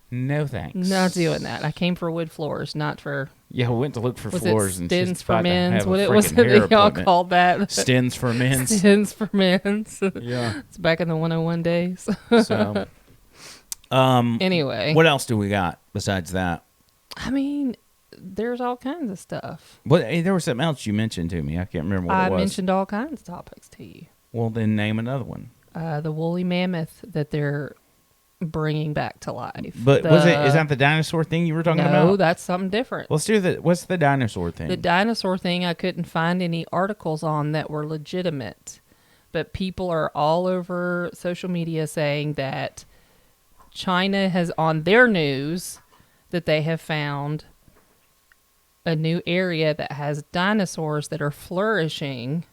No thanks. Not doing that. I came for wood floors, not for... Yeah, we went to look for Was floors it and stins she's for about to men's? have a What was freaking it hair that y'all appointment. called that? Stins for men's. Stins for men's. Yeah. It's back in the 101 days. So, Anyway. what else do we got besides that? I mean, there's all kinds of stuff. Hey, there was something else you mentioned to me. I can't remember what I it was. mentioned all kinds of topics to you. Well, then name another one. The woolly mammoth that they're bringing back to life. But is that the dinosaur thing you were talking about? No, that's something different. Let's do that. What's the dinosaur thing? The dinosaur thing, I couldn't find any articles on that were legitimate. But people are all over social media saying that China has on their news that they have found a new area that has dinosaurs that are flourishing.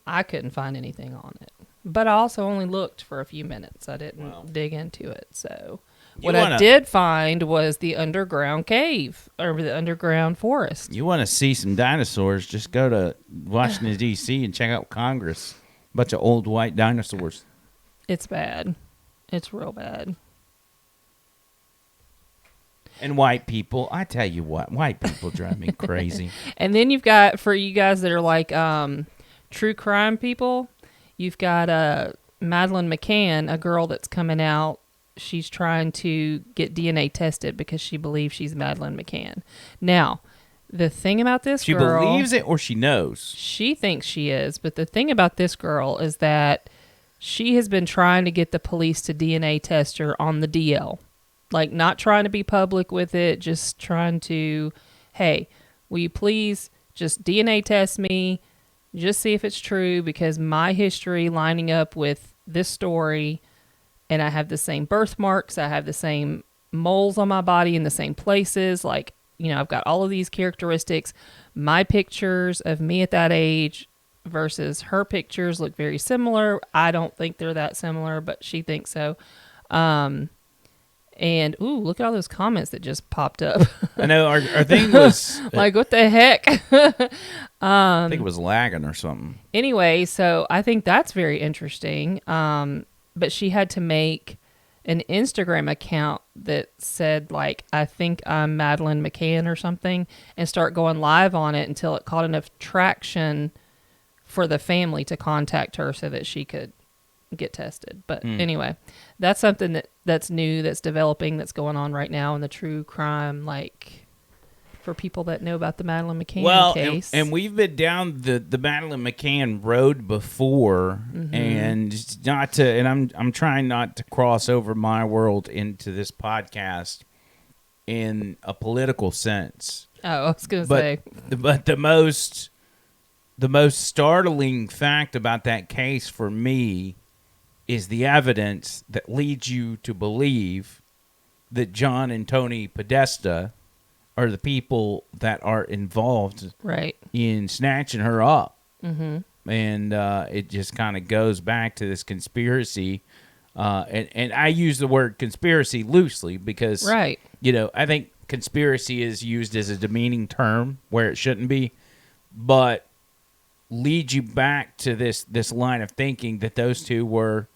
I couldn't find anything on it. But I also only looked for a few minutes. I didn't dig into it. So I did find was the underground cave or the underground forest. You want to see some dinosaurs, just go to Washington, D.C. and check out Congress. Bunch of old white dinosaurs. It's bad. It's real bad. And white people, I tell you what, white people drive me crazy. And then you've got, for you guys that are like true crime people, you've got Madeleine McCann, a girl that's coming out. She's trying to get DNA tested because she believes she's Madeleine McCann. Now, the thing about this She girl... believes it or she knows? She thinks she is. But the thing about this girl is that she has been trying to get the police to DNA test her on the DL. Like, not trying to be public with it, just trying to, hey, will you please just DNA test me, just see if it's true, because my history lining up with this story, and I have the same birthmarks, I have the same moles on my body in the same places, like, you know, I've got all of these characteristics. My pictures of me at that age versus her pictures look very similar. I don't think they're that similar, but she thinks so. And, ooh, look at all those comments that just popped up. I know our thing was... like, what the heck? I think it was lagging or something. Anyway, so I think that's very interesting. But she had to make an Instagram account that said, like, I think I'm Madeleine McCann or something, and start going live on it until it caught enough traction for the family to contact her so that she could get tested. But anyway, that's something that's new, that's developing, that's going on right now in the true crime, like, for people that know about the Madeleine McCann case. And we've been down the Madeleine McCann road before, and not to, and I'm trying not to cross over my world into this podcast in a political sense. Oh, I was gonna say, but the most startling fact about that case for me is the evidence that leads you to believe that John and Tony Podesta are the people that are involved right in snatching her up. Mm-hmm. And it just kind of goes back to this conspiracy. And I use the word conspiracy loosely because, right, you know, I think conspiracy is used as a demeaning term where it shouldn't be, but leads you back to this line of thinking that those two were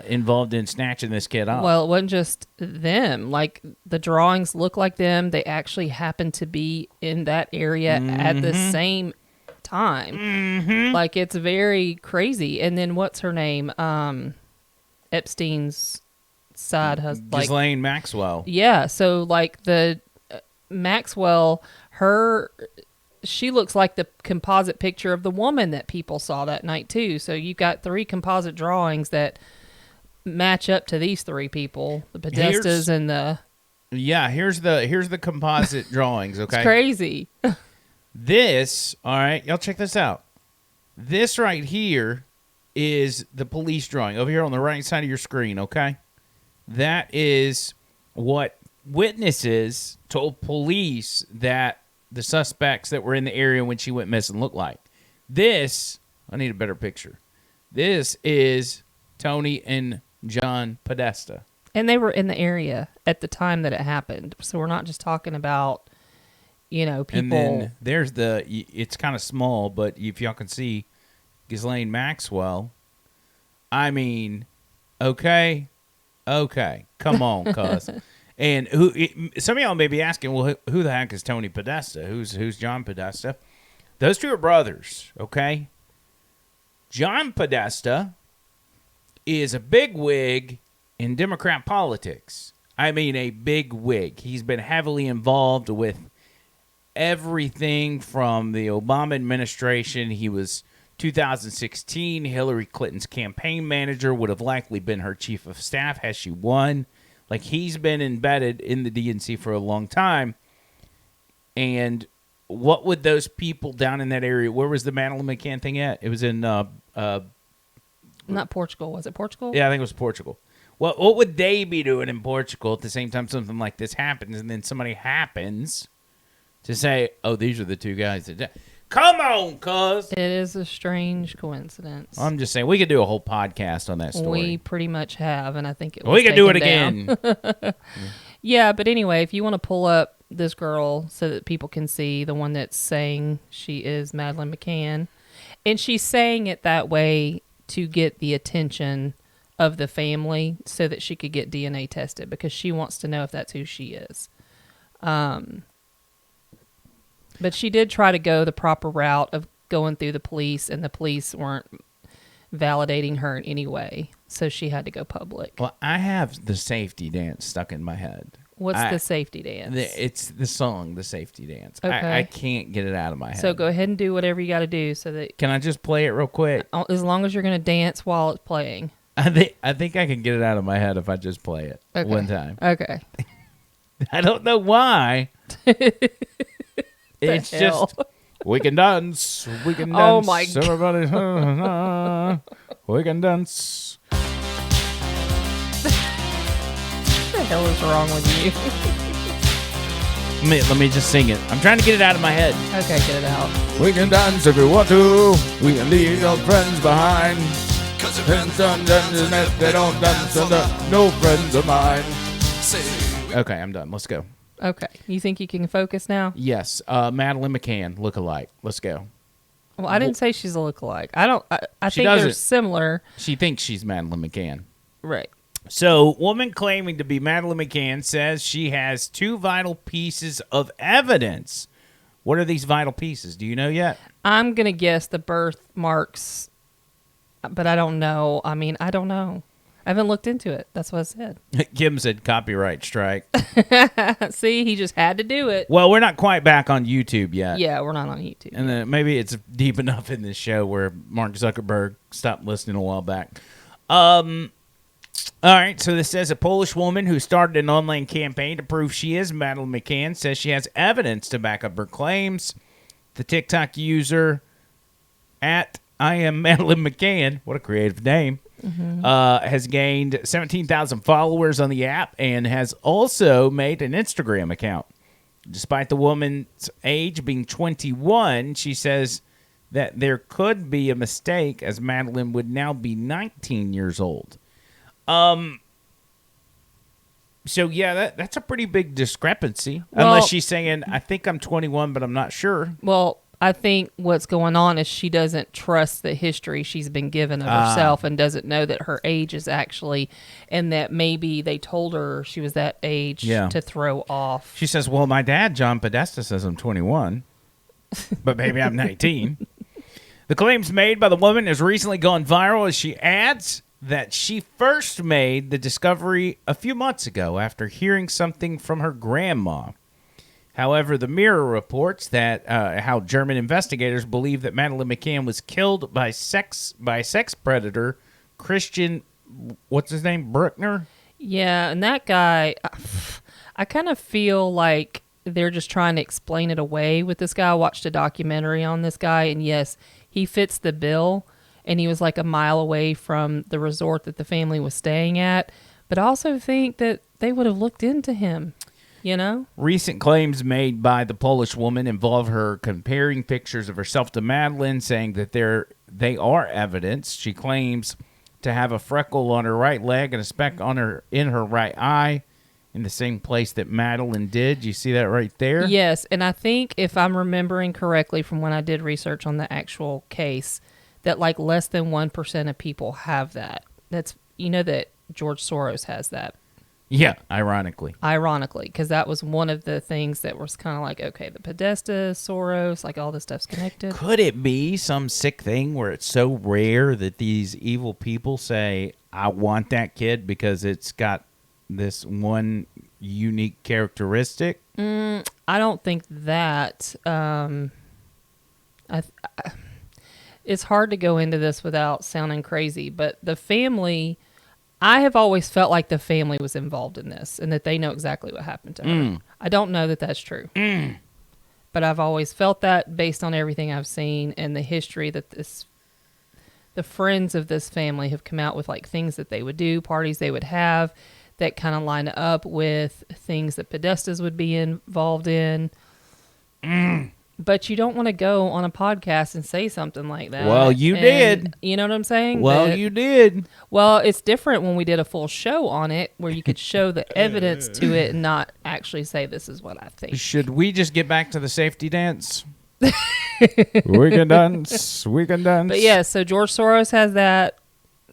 involved in snatching this kid up. Well, it wasn't just them. Like, the drawings look like them. They actually happened to be in that area at the same time. Like, it's very crazy. And then what's her name? Epstein's side husband. Like, Ghislaine Maxwell. yeah. So, like, the Maxwell, she looks like the composite picture of the woman that people saw that night too. So you've got 3 composite drawings that match up to these 3 people, the Podestas and the... Yeah, here's the composite drawings, okay? It's crazy. This, all right, y'all check this out. This right here is the police drawing over here on the right side of your screen, okay? That is what witnesses told police that the suspects that were in the area when she went missing looked like. This, I need a better picture. This is Tony and John Podesta. And they were in the area at the time that it happened. So we're not just talking about, people. And then there's it's kind of small, but if y'all can see Ghislaine Maxwell, I mean, okay, come on, cuz. And some of y'all may be asking, well, who the heck is Tony Podesta? Who's John Podesta? Those two are brothers, okay? John Podesta is a bigwig in Democrat politics. I mean, a big wig. He's been heavily involved with everything from the Obama administration. He was 2016 Hillary Clinton's campaign manager, would have likely been her chief of staff had she won. Like, he's been embedded in the DNC for a long time. And what would those people down in that area, where was the Madeleine McCann thing at? It was in not Portugal. Was it Portugal? Yeah, I think it was Portugal. What would they be doing in Portugal at the same time something like this happens, and then somebody happens to say, oh, these are the two guys that died? Come on, cuz. It is a strange coincidence. I'm just saying, we could do a whole podcast on that story. We pretty much have, and I think it was We could do it taken down. again. Yeah, but anyway, if you want to pull up this girl so that people can see the one that's saying she is Madeleine McCann, and she's saying it that way to get the attention of the family so that she could get DNA tested because she wants to know if that's who she is. But she did try to go the proper route of going through the police, and the police weren't validating her in any way, so she had to go public. Well, I have the safety dance stuck in my head. What's the safety dance? It's the song, the safety dance. Okay. I can't get it out of my head. So go ahead and do whatever you got to do so that Can I just play it real quick? as long as you're going to dance while it's playing. I think I can get it out of my head if I just play it one time. Okay. I don't know why. It's hell? just we can dance. We can dance. Oh, my God. Everybody, we can dance. What the hell is wrong with you? Let me just sing it. I'm trying to get it out of my head. Okay, get it out. We can dance if we want to. We can leave our friends behind. Friends don't dance if they don't dance. No friends of mine. Okay, I'm done. Let's go. Okay. You think you can focus now? Yes, Madeleine McCann, look-alike. Let's go. Well, I didn't say she's a lookalike. I She think they're doesn't. similar. She thinks she's Madeleine McCann. Right. So, woman claiming to be Madeleine McCann says she has two vital pieces of evidence. What are these vital pieces? Do you know yet? I'm going to guess the birthmarks, but I don't know. I mean, I don't know. I haven't looked into it. That's what I said. Kim said copyright strike. See, he just had to do it. Well, we're not quite back on YouTube yet. Yeah, we're not on YouTube. And then maybe it's deep enough in this show where Mark Zuckerberg stopped listening a while back. All right, so this says a Polish woman who started an online campaign to prove she is Madeleine McCann says she has evidence to back up her claims. The TikTok user at I am Madeleine McCann, what a creative name, has gained 17,000 followers on the app and has also made an Instagram account. Despite the woman's age being 21, she says that there could be a mistake as Madeleine would now be 19 years old. So, yeah, that's a pretty big discrepancy. Well, unless she's saying, I think I'm 21, but I'm not sure. Well, I think what's going on is she doesn't trust the history she's been given of herself and doesn't know that her age is actually, and that maybe they told her she was that age to throw off. She says, well, my dad, John Podesta, says I'm 21, but maybe I'm 19. The claims made by the woman has recently gone viral as she adds that she first made the discovery a few months ago after hearing something from her grandma. However, the Mirror reports that how German investigators believe that Madeleine McCann was killed by sex predator Christian, what's his name, Bruckner? Yeah, and that guy, I kind of feel like they're just trying to explain it away with this guy. I watched a documentary on this guy, and yes, he fits the bill, and he was like a mile away from the resort that the family was staying at. But I also think that they would have looked into him, you know? Recent claims made by the Polish woman involve her comparing pictures of herself to Madeleine, saying that they are evidence. She claims to have a freckle on her right leg and a speck on her in her right eye in the same place that Madeline did. You see that right there? Yes, and I think if I'm remembering correctly from when I did research on the actual case, that like less than 1% of people have that. That's, you know, that George Soros has that. Yeah, ironically, because that was one of the things that was kind of like, okay, the Podesta, Soros, like all this stuff's connected. could it be some sick thing where it's so rare that these evil people say, I want that kid because it's got this one unique characteristic? I don't think that. It's hard to go into this without sounding crazy, but the family, I have always felt like the family was involved in this and that they know exactly what happened to her. I don't know that that's true. But I've always felt that based on everything I've seen and the history that the friends of this family have come out with, like things that they would do, parties they would have that kind of line up with things that Podestas would be involved in. But you don't want to go on a podcast and say something like that. Well, you did. You know what I'm saying? Well, you did. Well, it's different when we did a full show on it where you could show the evidence to it and not actually say this is what I think. Should we just get back to the safety dance? We can dance. We can dance. But yeah, so George Soros has that,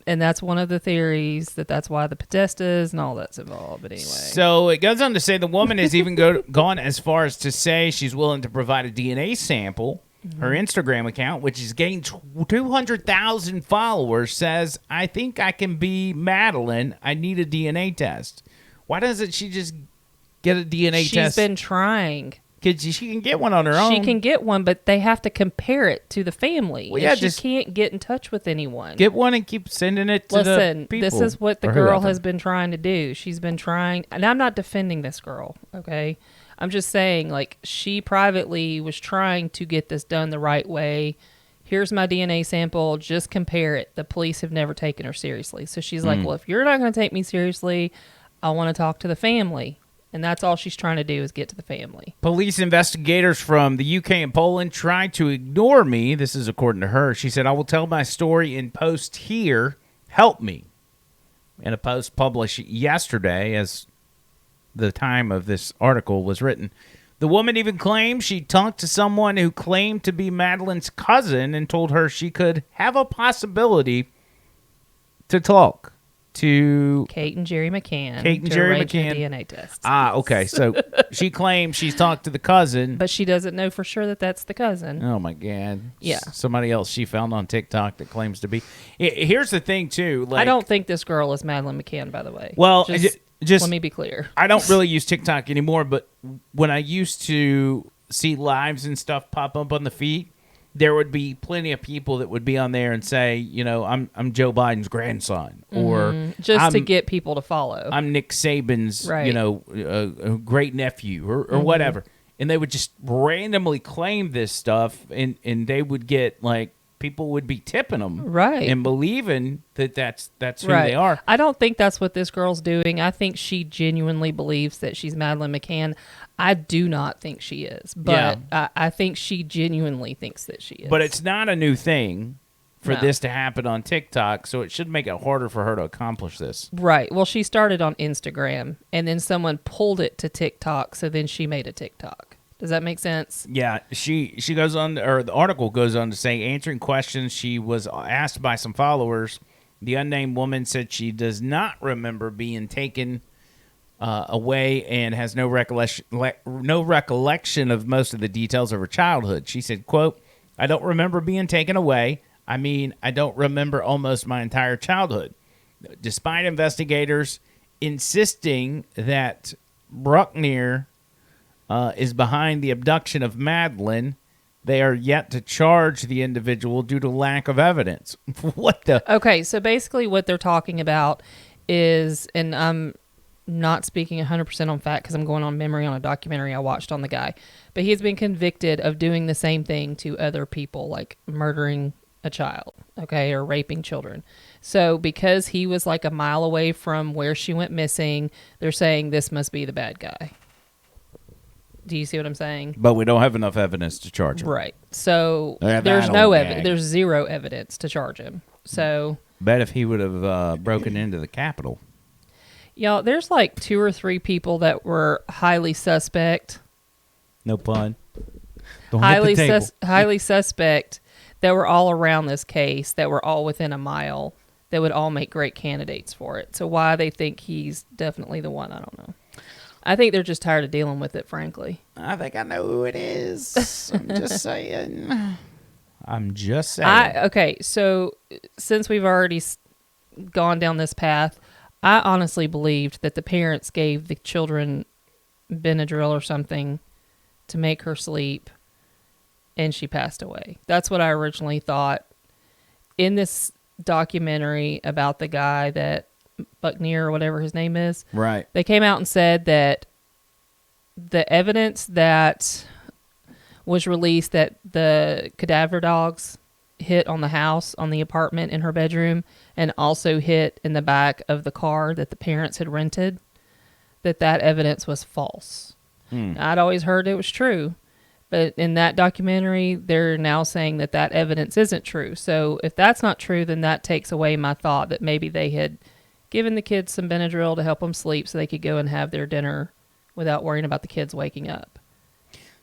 and that's one of the theories that's why the Podestas and all that's involved. But anyway. So it goes on to say the woman has even gone as far as to say she's willing to provide a DNA sample. Her Instagram account, which is getting 200,000 followers, says, I think I can be Madeline. I need a DNA test. Why doesn't she just get a DNA test? She's been trying. Because she can get one on her own. She can get one, but they have to compare it to the family. Well, yeah, she just can't get in touch with anyone. Get one and keep sending it to the people. This is what the or girl whoever. has been trying to do. She's been trying, and I'm not defending this girl, okay? I'm just saying, like, she privately was trying to get this done the right way. Here's my DNA sample. Just compare it. The police have never taken her seriously. So she's like, well, if you're not going to take me seriously, I want to talk to the family. And that's all she's trying to do is get to the family. Police investigators from the UK and Poland tried to ignore me. This is according to her. She said, I will tell my story in post here. Help me. In a post published yesterday, as the time of this article was written. The woman even claimed she talked to someone who claimed to be Madeline's cousin and told her she could have a possibility to talk to Kate and Jerry McCann. Kate and to Jerry arrange a McCann. DNA test. Okay. So she claims she's talked to the cousin. But she doesn't know for sure that that's the cousin. Oh, my God. Yeah. Somebody else she found on TikTok that claims to be. Here's the thing, too. Like, I don't think this girl is Madeline McCann, by the way. Well, just let me be clear. I don't really use TikTok anymore, but when I used to see lives and stuff pop up on the feed, there would be plenty of people that would be on there and say, you know, I'm Joe Biden's grandson, or Just to get people to follow. I'm Nick Saban's, Right. you know, great nephew, or whatever, and they would just randomly claim this stuff, and they would get like people would be tipping them, Right. and believing that that's who Right. they are. I don't think that's what this girl's doing. I think she genuinely believes that she's Madeline McCann. I do not think she is, but I think she genuinely thinks that she is. But it's not a new thing for No. this to happen on TikTok, so it should make it harder for her to accomplish this. Right. Well, she started on Instagram, and then someone pulled it to TikTok, so then she made a TikTok. Does that make sense? Yeah, she goes on, or the article goes on to say, answering questions she was asked by some followers, the unnamed woman said she does not remember being taken away and has no recollection of most of the details of her childhood. She said, quote, I don't remember being taken away. I mean, I don't remember almost my entire childhood. Despite investigators insisting that Bruckner is behind the abduction of Madeline, they are yet to charge the individual due to lack of evidence. What the? Okay, so basically what they're talking about is, and I'm not speaking 100% on fact because I'm going on memory on a documentary I watched on the guy, but he's been convicted of doing the same thing to other people, like murdering a child, okay, or raping children. So because he was like a mile away from where she went missing, they're saying this must be the bad guy. Do you see what I'm saying? But we don't have enough evidence to charge him. Right. So Yeah, there's that no old evidence. gag. There's zero evidence to charge him. So, Bet if he would have broken into the Capitol. y'all, there's like 2 or 3 people that were highly suspect. No pun. Don't hit the table. Highly suspect that were all around this case, that were all within a mile, that would all make great candidates for it. So why they think he's definitely the one, I don't know. I think they're just tired of dealing with it, frankly. I think I know who it is. I'm just saying. I'm just saying. Okay, so since we've already gone down this path, I honestly believed that the parents gave the children Benadryl or something to make her sleep, and she passed away. That's what I originally thought. In this documentary about the guy that Buckner or whatever his name is, Right. they came out and said that the evidence that was released that the cadaver dogs hit on the house, on the apartment in her bedroom, and also hit in the back of the car that the parents had rented, that evidence was false. I'd always heard it was true, but in that documentary, they're now saying that evidence isn't true. So if that's not true, then that takes away my thought that maybe they had given the kids some Benadryl to help them sleep so they could go and have their dinner without worrying about the kids waking up.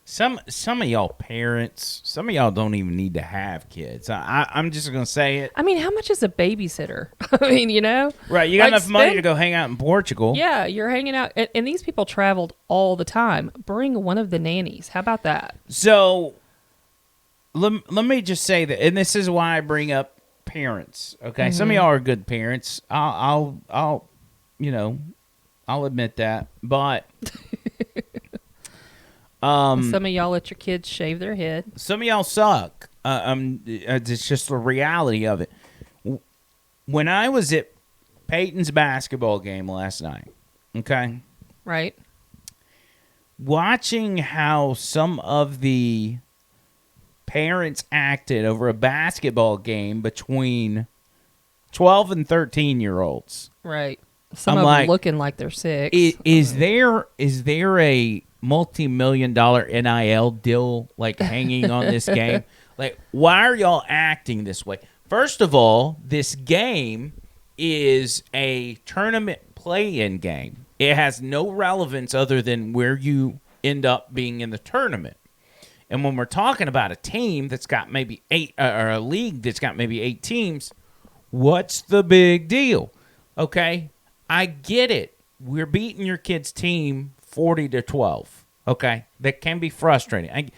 Some of y'all parents, some of y'all don't even need to have kids. I'm just going to say it. I mean, how much is a babysitter? I mean, you know? Right, you got Like, enough money to go hang out in Portugal. Yeah, you're hanging out. And these people traveled all the time. Bring one of the nannies. How about that? So let me just say that, and this is why I bring up parents. Okay, some of y'all are good parents. I'll admit that, but Some of y'all let your kids shave their head. some of y'all suck. It's just the reality of it. When I was at Peyton's basketball game last night, okay, Right? watching how some of the parents acted over a basketball game between 12 and 13-year-olds. Right. Some I'm of like, them looking like they're 6. Is there a multi-million-dollar NIL deal like hanging on this game? Like, why are y'all acting this way? First of all, this game is a tournament play-in game. It has no relevance other than where you end up being in the tournament. And when we're talking about a team that's got maybe 8, or a league that's got maybe 8 teams, what's the big deal? Okay, I get it. We're beating your kid's team 40-12. Okay, that can be frustrating.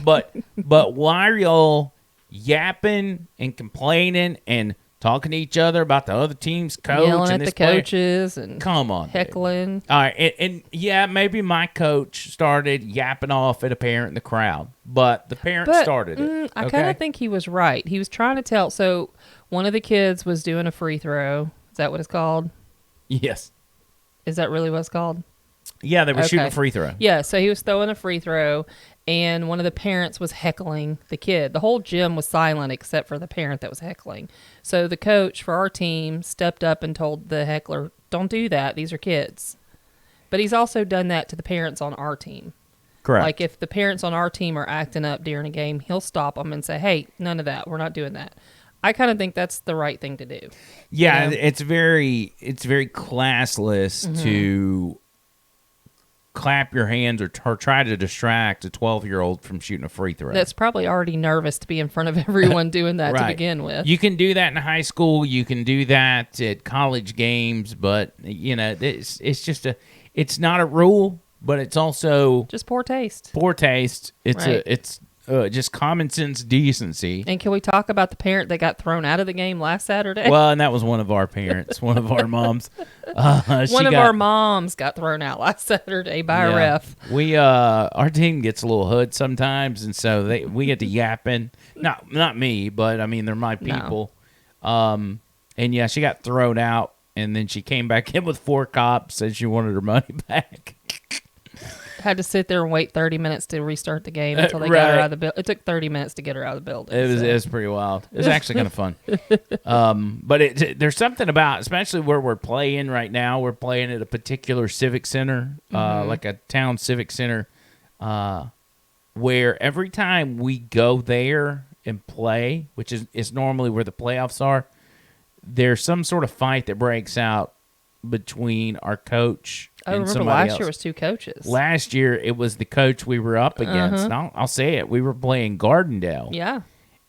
But why are y'all yapping and complaining and talking to each other about the other team's coach Yelling and at this the player? coaches and Come on, dude. heckling. All right, and yeah, maybe my coach started yapping off at a parent in the crowd, but the parent But started it. I okay? kind of think he was right. He was trying to tell. So one of the kids was doing a free throw. Is that what it's called? Yes. Is that really what it's called? Yeah, they were shooting Okay. a free throw. Yeah, so he was throwing a free throw, and one of the parents was heckling the kid. The whole gym was silent except for the parent that was heckling. So the coach for our team stepped up and told the heckler, don't do that. These are kids. But he's also done that to the parents on our team. Correct. Like if the parents on our team are acting up during a game, he'll stop them and say, hey, none of that. We're not doing that. I kind of think that's the right thing to do. yeah, you know? it's very classless to clap your hands or try to distract a 12-year-old from shooting a free throw. That's probably already nervous to be in front of everyone doing that to Right. begin with. You can do that in high school. You can do that at college games, but it's just it's not a rule, but it's also Just poor taste. poor taste. It's Right. just common sense decency. And can we talk about the parent that got thrown out of the game last Saturday? Well, and that was one of our parents, one of our moms. One of our moms got thrown out last Saturday by a ref. We our team gets a little hood sometimes, and so we get to yapping. Not me, but I mean they're my people. And yeah, she got thrown out, and then she came back in with 4 cops, said she wanted her money back. Had to sit there and wait 30 minutes to restart the game until they got Right. her out of the building. It took 30 minutes to get her out of the building. It was pretty wild. It was actually kind of fun. But there's something about, especially where we're playing right now. We're playing at a particular civic center, like a town civic center, where every time we go there and play, which is normally where the playoffs are, there's some sort of fight that breaks out between our coach I and remember somebody last else. year was 2 coaches. Last year, it was the coach we were up against. And I'll say it. We were playing Gardendale. Yeah.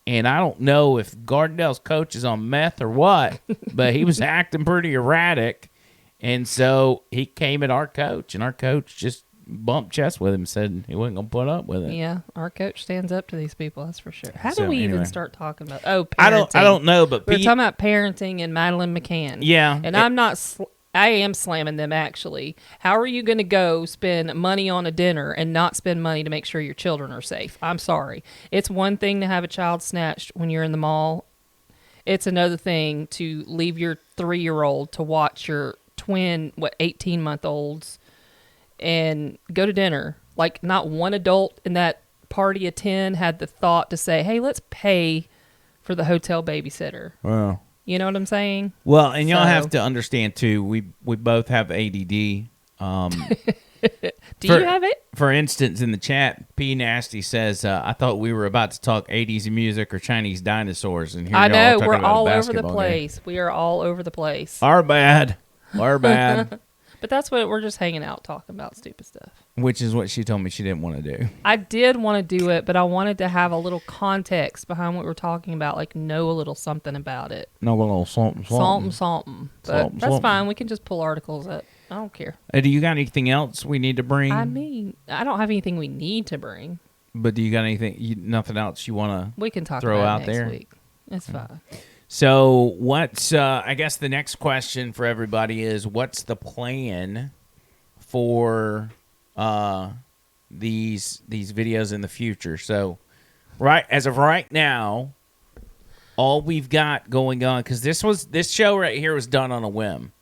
And I don't know if Gardendale's coach is on meth or what, but he was acting pretty erratic. And so he came at our coach, and our coach just bumped chest with him and said he wasn't going to put up with it. Yeah, our coach stands up to these people, that's for sure. How So, do we anyway. even start talking about parenting? I don't know, but We're Pete, talking about parenting and Madeline McCann. Yeah. And I'm not I am slamming them, actually. How are you going to go spend money on a dinner and not spend money to make sure your children are safe? I'm sorry. It's one thing to have a child snatched when you're in the mall. It's another thing to leave your 3-year-old to watch your twin, 18-month-olds and go to dinner. Like, not one adult in that party of 10 had the thought to say, hey, let's pay for the hotel babysitter. Well, You know what I'm saying? Well, and y'all So- have to understand too. We both have ADD. Do you have it? For instance, in the chat, P Nasty says, "I thought we were about to talk '80s music or Chinese dinosaurs." And here I y'all know. talking We're about a all over the basketball game. place. We are all over the place. Our bad. Our bad. But that's what we're just hanging out talking about stupid stuff. Which is what she told me she didn't want to do. I did want to do it, but I wanted to have a little context behind what we're talking about, like know a little something about it. No, a little something. Something. But Something, that's something. fine. We can just pull articles up. I don't care. Do you got anything else we need to bring? I mean, I don't have anything we need to bring. But do you got anything? Nothing else you want to? We can talk Throw about out it next there? week. It's fine. So what's? I guess the next question for everybody is, what's the plan for these videos in the future? So, right as of right now, all we've got going on, because this show right here was done on a whim.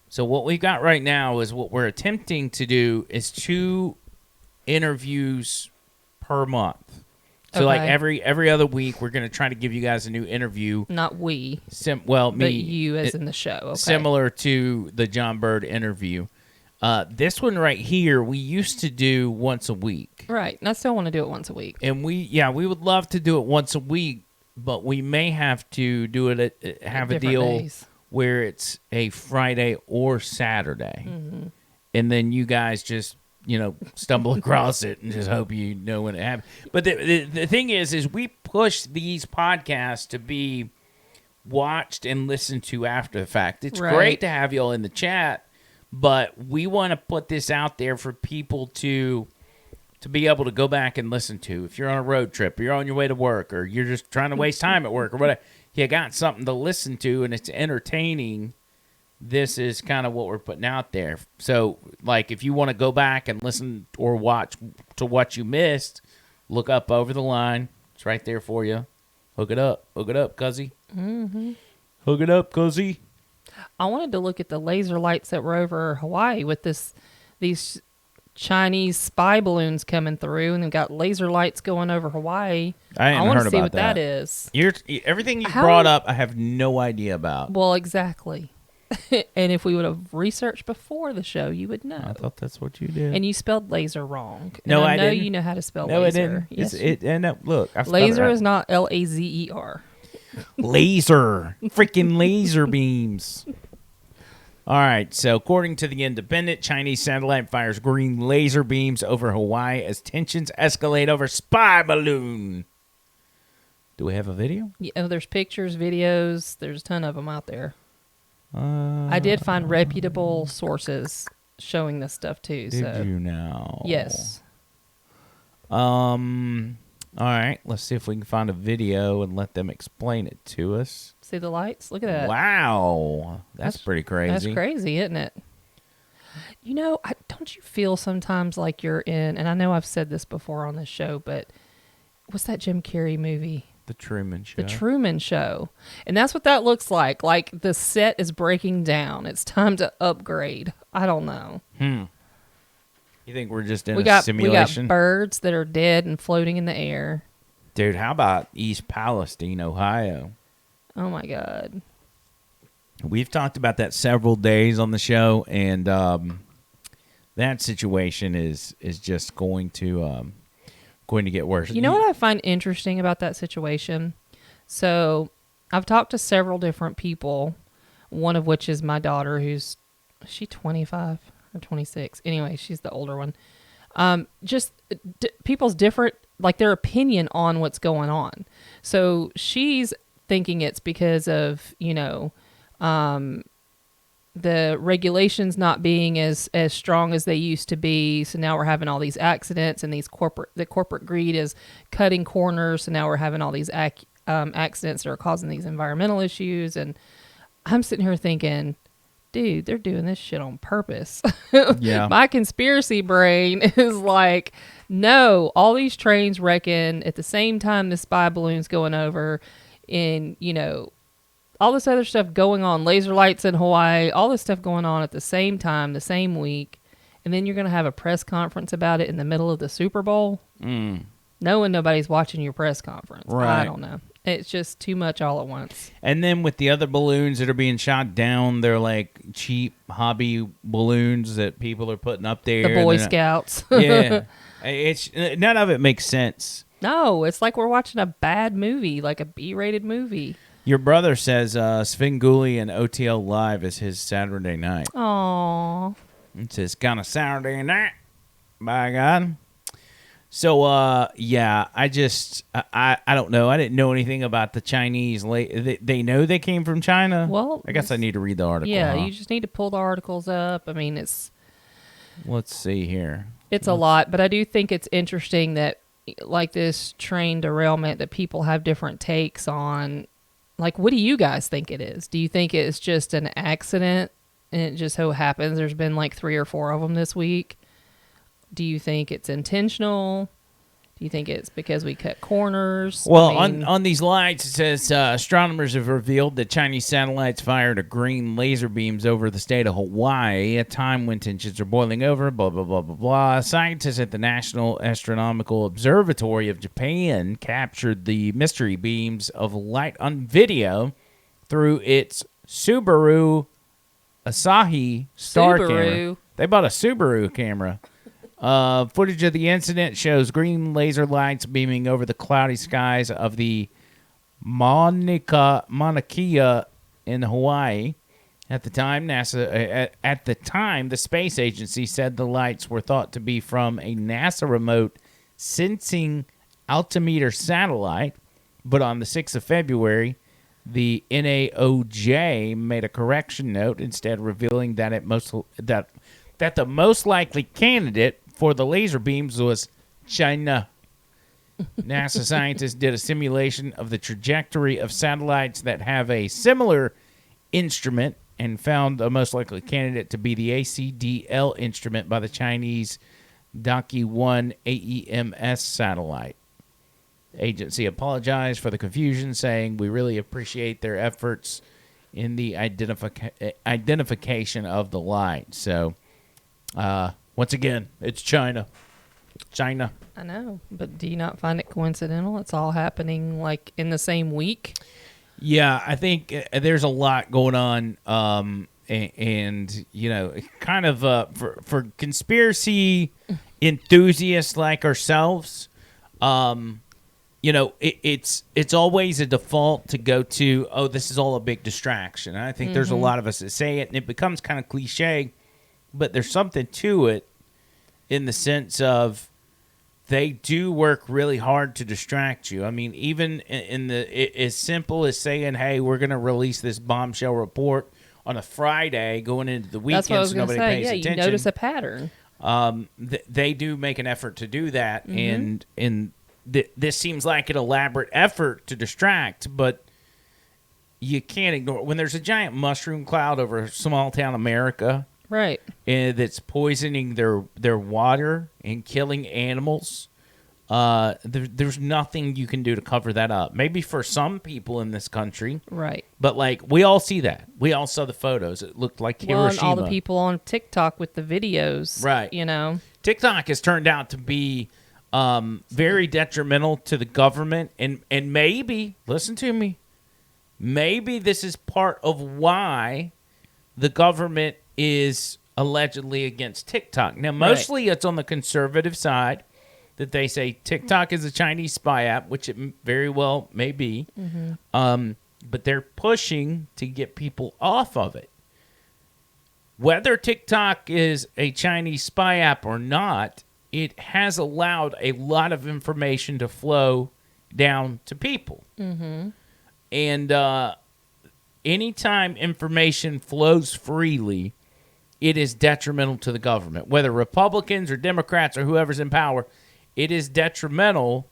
So what we've got right now is what we're attempting to do is 2 interviews per month. So like Okay. every other week, we're going to try to give you guys a new interview. Not we, Me, but you as in the show. Okay. similar to the John Bird interview. This one right here, we used to do once a week. Right. And I still want to do it once a week. And we would love to do it once a week, but we may have to do it have a Different deal days. where it's a Friday or Saturday. Mm-hmm. And then you guys just, stumble across it and just hope you know when it happens. But the thing is we push these podcasts to be watched and listened to after the fact. It's Right. great to have y'all in the chat, but we want to put this out there for people to be able to go back and listen to. If you're on a road trip, or you're on your way to work, or you're just trying to waste time at work or whatever, you got something to listen to and it's entertaining. This is kind of what we're putting out there. So, like, if you want to go back and listen or watch to what you missed, look up Over the Line. It's right there for you. Hook it up, cuzzy. Mm-hmm. Hook it up, cuzzy. I wanted to look at the laser lights that were over Hawaii with these Chinese spy balloons coming through, and they've got laser lights going over Hawaii. I hadn't want heard to see about what that that. is. Everything you How- brought up, I have no idea about. Well, exactly. And if we would have researched before the show, you would know. I thought that's what you did. And you spelled laser wrong. And No, I know didn't. you know how to spell No, laser. I didn't. Yes, Look, I spelled it laser right. is not Lazer. Laser. Freaking laser beams. All right, so according to The Independent, Chinese satellite fires green laser beams over Hawaii as tensions escalate over spy balloon. Do we have a video? There's pictures, videos. There's a ton of them out there. I did find reputable sources showing this stuff too. Did So you now? yes, All right, let's see if we can find a video and let them explain it to us. see the lights. Look at that. Wow, that's pretty crazy. That's crazy, isn't it? Don't you feel sometimes like you're in? And I know I've said this before on this show, but what's that Jim Carrey movie? The Truman Show. The Truman Show. And that's what that looks like. Like the set is breaking down. It's time to upgrade. I don't know. You think we're just in We a got simulation? birds that are dead and floating in the air. Dude, how about East Palestine, Ohio? Oh my God. We've talked about that several days on the show, and that situation is just going to get worse. You know what I find interesting about that situation? So I've talked to several different people, one of which is my daughter, is she 25 or 26? Anyway, she's the older one. Just people's different, like their opinion on what's going on. So she's thinking it's because of, the regulations not being as strong as they used to be. So now we're having all these accidents, and the corporate greed is cutting corners. So now we're having all these accidents that are causing these environmental issues. And I'm sitting here thinking, dude, they're doing this shit on purpose. Yeah. My conspiracy brain is like, no, all these trains wrecking at the same time the spy balloon's going over, and, all this other stuff going on, laser lights in Hawaii, all this stuff going on at the same time, the same week. And then you're going to have a press conference about it in the middle of the Super Bowl, knowing nobody's watching your press conference. Right. I don't know. It's just too much all at once. And then with the other balloons that are being shot down, they're like cheap hobby balloons that people are putting up there. The Boy Scouts. Yeah. It's none of it makes sense. No, it's like we're watching a bad movie, like a B-rated movie. Your brother says Svengoolie and OTL Live is his Saturday night. Aww. It's his kind of Saturday night, by God. So, yeah, I don't know. I didn't know anything about the Chinese. They know they came from China? Well, I guess I need to read the article. Yeah, huh? you just need to pull the articles up. I mean, Let's see here. It's a lot, but I do think it's interesting that, like this train derailment, that people have different takes on. Like, what do you guys think it is? Do you think it's just an accident and it just so happens there's been like 3 or 4 of them this week? Do you think it's intentional? Do you think it's because we cut corners? Well, on these lights, it says astronomers have revealed that Chinese satellites fired a green laser beams over the state of Hawaii at a time when tensions are boiling over, blah, blah, blah, blah, blah. Scientists at the National Astronomical Observatory of Japan captured the mystery beams of light on video through its Subaru Asahi star camera. They bought a Subaru camera. Footage of the incident shows green laser lights beaming over the cloudy skies of the Mauna Kea in Hawaii. At the time, the space agency said the lights were thought to be from a NASA remote sensing altimeter satellite. But on the 6th of February, the NAOJ made a correction note, instead revealing that that the most likely candidate for the laser beams was China. NASA scientists did a simulation of the trajectory of satellites that have a similar instrument and found the most likely candidate to be the ACDL instrument by the Chinese Daqi-1 AEMS satellite. The agency apologized for the confusion, saying, "We really appreciate their efforts in the identification of the light." So, once again, it's China. China. I know, but do you not find it coincidental? It's all happening like in the same week. Yeah, I think there's a lot going on, and kind of for conspiracy enthusiasts like ourselves, it's always a default to go to, oh, this is all a big distraction. And I think there's a lot of us that say it, and it becomes kind of cliche, but there's something to it in the sense of they do work really hard to distract you. I mean, even as simple as saying, hey, we're going to release this bombshell report on a Friday going into the weekend. That's what I was so going to nobody say. pays Yeah, attention. you notice a pattern. They do make an effort to do that, and this seems like an elaborate effort to distract, but you can't ignore it. When there's a giant mushroom cloud over small town America, Right. that's poisoning their water and killing animals, there's nothing you can do to cover that up. Maybe for some people in this country, Right. but like we all see that. We all saw the photos. It looked like Well, and Hiroshima. all the people on TikTok with the videos. Right. TikTok has turned out to be very detrimental to the government, and maybe, listen to me, maybe this is part of why the government is allegedly against TikTok. Now, mostly it's on the conservative side that they say TikTok is a Chinese spy app, which it very well may be. but they're pushing to get people off of it. Whether TikTok is a Chinese spy app or not, it has allowed a lot of information to flow down to people. Mm-hmm. And anytime information flows freely, it is detrimental to the government. Whether Republicans or Democrats or whoever's in power, it is detrimental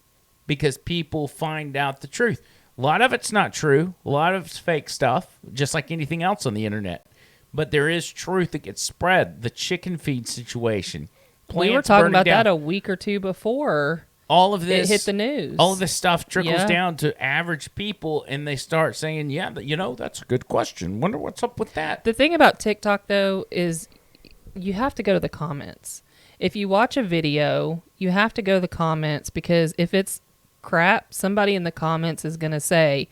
because people find out the truth. A lot of it's not true. A lot of it's fake stuff, just like anything else on the internet. But there is truth that gets spread. The chicken feed situation. We were Plants talking burning about down. that a week or two before All of this it hit the news. All of this stuff trickles Yeah. down to average people, and they start saying, "Yeah, that's a good question. Wonder what's up with that." The thing about TikTok, though, is you have to go to the comments. If you watch a video, you have to go to the comments, because if it's crap, somebody in the comments is going to say,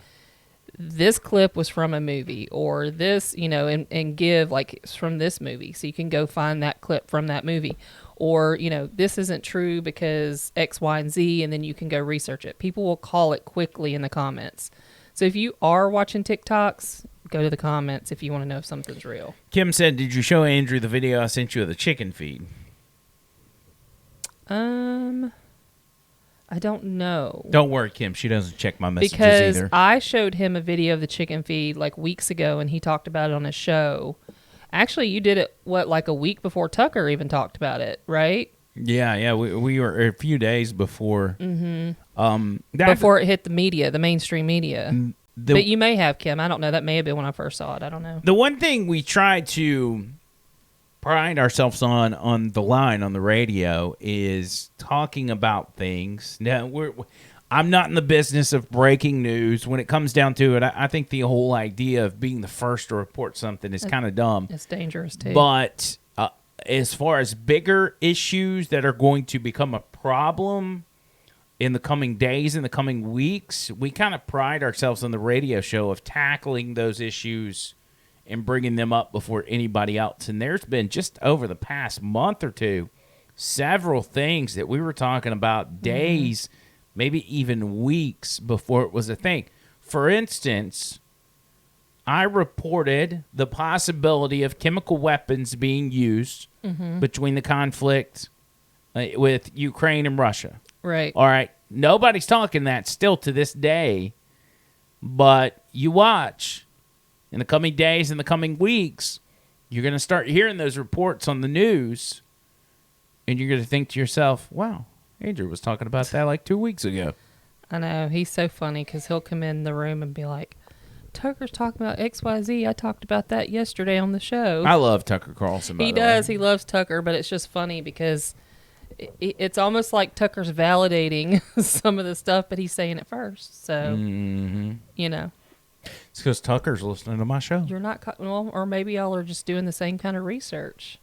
this clip was from a movie, or this, and give, like, it's from this movie. So you can go find that clip from that movie. Or, this isn't true because X, Y, and Z, and then you can go research it. People will call it quickly in the comments. So if you are watching TikToks, go to the comments if you want to know if something's real. Kim said, "Did you show Andrew the video I sent you of the chicken feed?" I don't know. Don't worry, Kim. She doesn't check my messages Because either. I showed him a video of the chicken feed like weeks ago, and he talked about it on his show. Actually, you did it, like a week before Tucker even talked about it, right? Yeah. We were a few days before. Mm-hmm. Before it hit the media, the mainstream media. The, But you may have, Kim. I don't know. That may have been when I first saw it. I don't know. the one thing we try to pride ourselves on the line on the radio is talking about things. Now, I'm not in the business of breaking news. When it comes down to it, I think the whole idea of being the first to report something is kind of dumb. It's dangerous, too. But as far as bigger issues that are going to become a problem in the coming days, in the coming weeks, we kind of pride ourselves on the radio show of tackling those issues and bringing them up before anybody else. And there's been, just over the past month or two, several things that we were talking about days, maybe even weeks before it was a thing. For instance, I reported the possibility of chemical weapons being used between the conflict with Ukraine and Russia. Right. All right. Nobody's talking that still to this day, but you watch. In the coming days, in the coming weeks, you're going to start hearing those reports on the news, and you're going to think to yourself, wow, Andrew was talking about that like 2 weeks ago. I know. He's so funny because he'll come in the room and be like, Tucker's talking about XYZ. I talked about that yesterday on the show. I love Tucker Carlson, by He the way. does. He loves Tucker, but it's just funny because it's almost like Tucker's validating some of the stuff, but he's saying it first. So, It's because Tucker's listening to my show. You're not, well, or maybe y'all are just doing the same kind of research.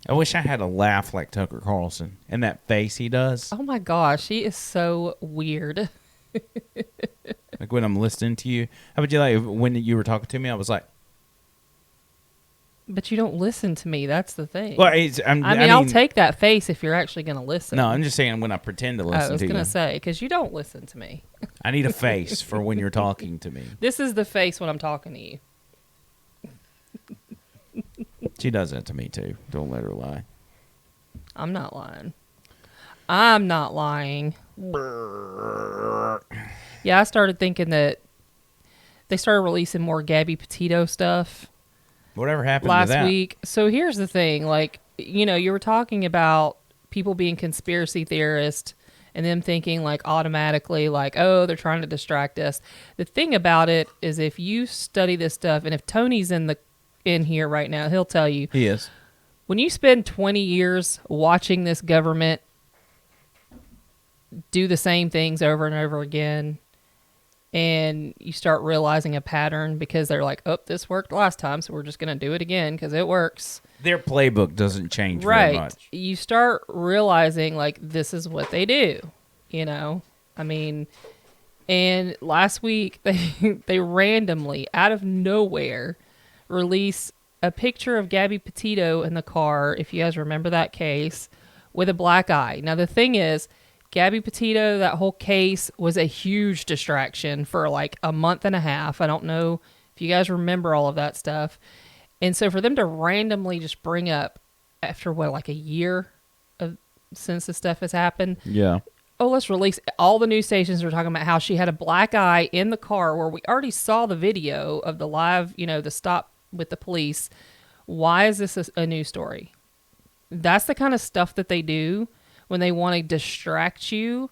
I wish I had a laugh like Tucker Carlson and that face he does. Oh my gosh, he is so weird. Like when I'm listening to you. How would you like when you were talking to me? I was like, But you don't listen to me. That's the thing. well, I mean, I'll take that face if you're actually going to listen. No, I'm just saying when I pretend to listen I was to you. going to say, because you don't listen to me. I need a face for when you're talking to me. This is the face when I'm talking to you. She does that to me too. Don't let her lie. I'm not lying. I'm not lying. Yeah, I started thinking that they started releasing more Gabby Petito stuff Whatever happened to last that? week. So here's the thing. Like, you were talking about people being conspiracy theorists and them thinking like automatically like, oh, they're trying to distract us. The thing about it is if you study this stuff, and if Tony's in here right now, he'll tell you. He is. When you spend 20 years watching this government do the same things over and over again, and you start realizing a pattern because they're like, oh, this worked last time, so we're just going to do it again because it works. Their playbook doesn't change very Right. much. You start realizing, like, this is what they do, I mean, and last week, they randomly, out of nowhere, release a picture of Gabby Petito in the car, if you guys remember that case, with a black eye. Now, the thing is, Gabby Petito, that whole case was a huge distraction for like a month and a half. I don't know if you guys remember all of that stuff. And so for them to randomly just bring up after like a year of since this stuff has happened. Yeah. Oh, let's release all the news stations are talking about how she had a black eye in the car where we already saw the video of the live, the stop with the police. Why is this a news story? That's the kind of stuff that they do when they want to distract you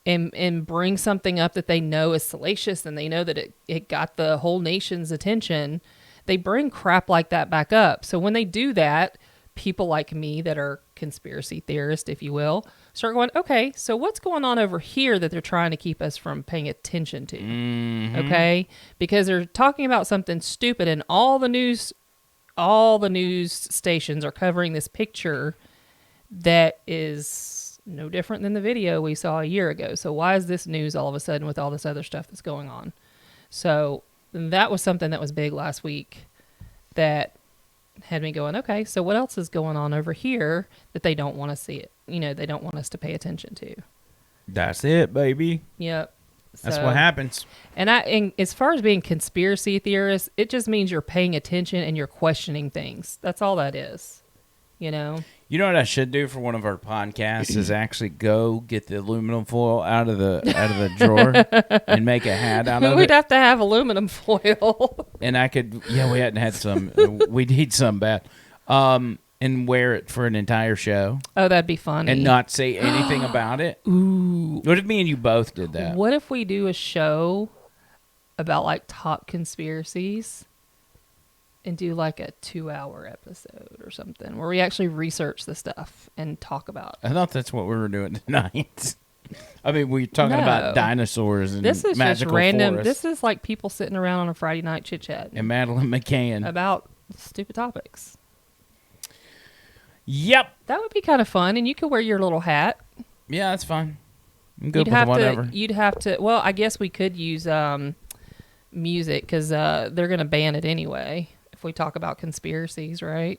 and bring something up that they know is salacious and they know that it got the whole nation's attention. They bring crap like that back up. So when they do that, people like me that are conspiracy theorists, if you will, start going, okay, so what's going on over here that they're trying to keep us from paying attention to? Mm-hmm. Okay? Because they're talking about something stupid and all the news stations are covering this picture that is no different than the video we saw a year ago. So why is this news all of a sudden with all this other stuff that's going on? So that was something that was big last week that had me going, okay, so what else is going on over here that they don't want to see it? They don't want us to pay attention to. That's it, baby. Yep. That's So- what happens. And as far as being conspiracy theorists, it just means you're paying attention and you're questioning things. That's all that is. You know what I should do for one of our podcasts is actually go get the aluminum foil out of the drawer and make a hat out of We'd it. have to have aluminum foil. And I could, we hadn't had some. We need some bad. And wear it for an entire show Oh, that'd be funny. and not say anything about it. Ooh. What if me and you both did that? What if we do a show about like top conspiracies and do like a 2-hour episode or something where we actually research the stuff and talk about it? I thought that's what we were doing tonight. I mean, we were talking No. about dinosaurs and This is just magical random. forests This is like people sitting around on a Friday night chit chat and Madeline McCann. about stupid topics. Yep. That would be kind of fun, and you could wear your little hat. Yeah, that's fine. I'm good You'd with have whatever. to. You'd have to. Well, I guess we could use music because they're going to ban it anyway if we talk about conspiracies, right?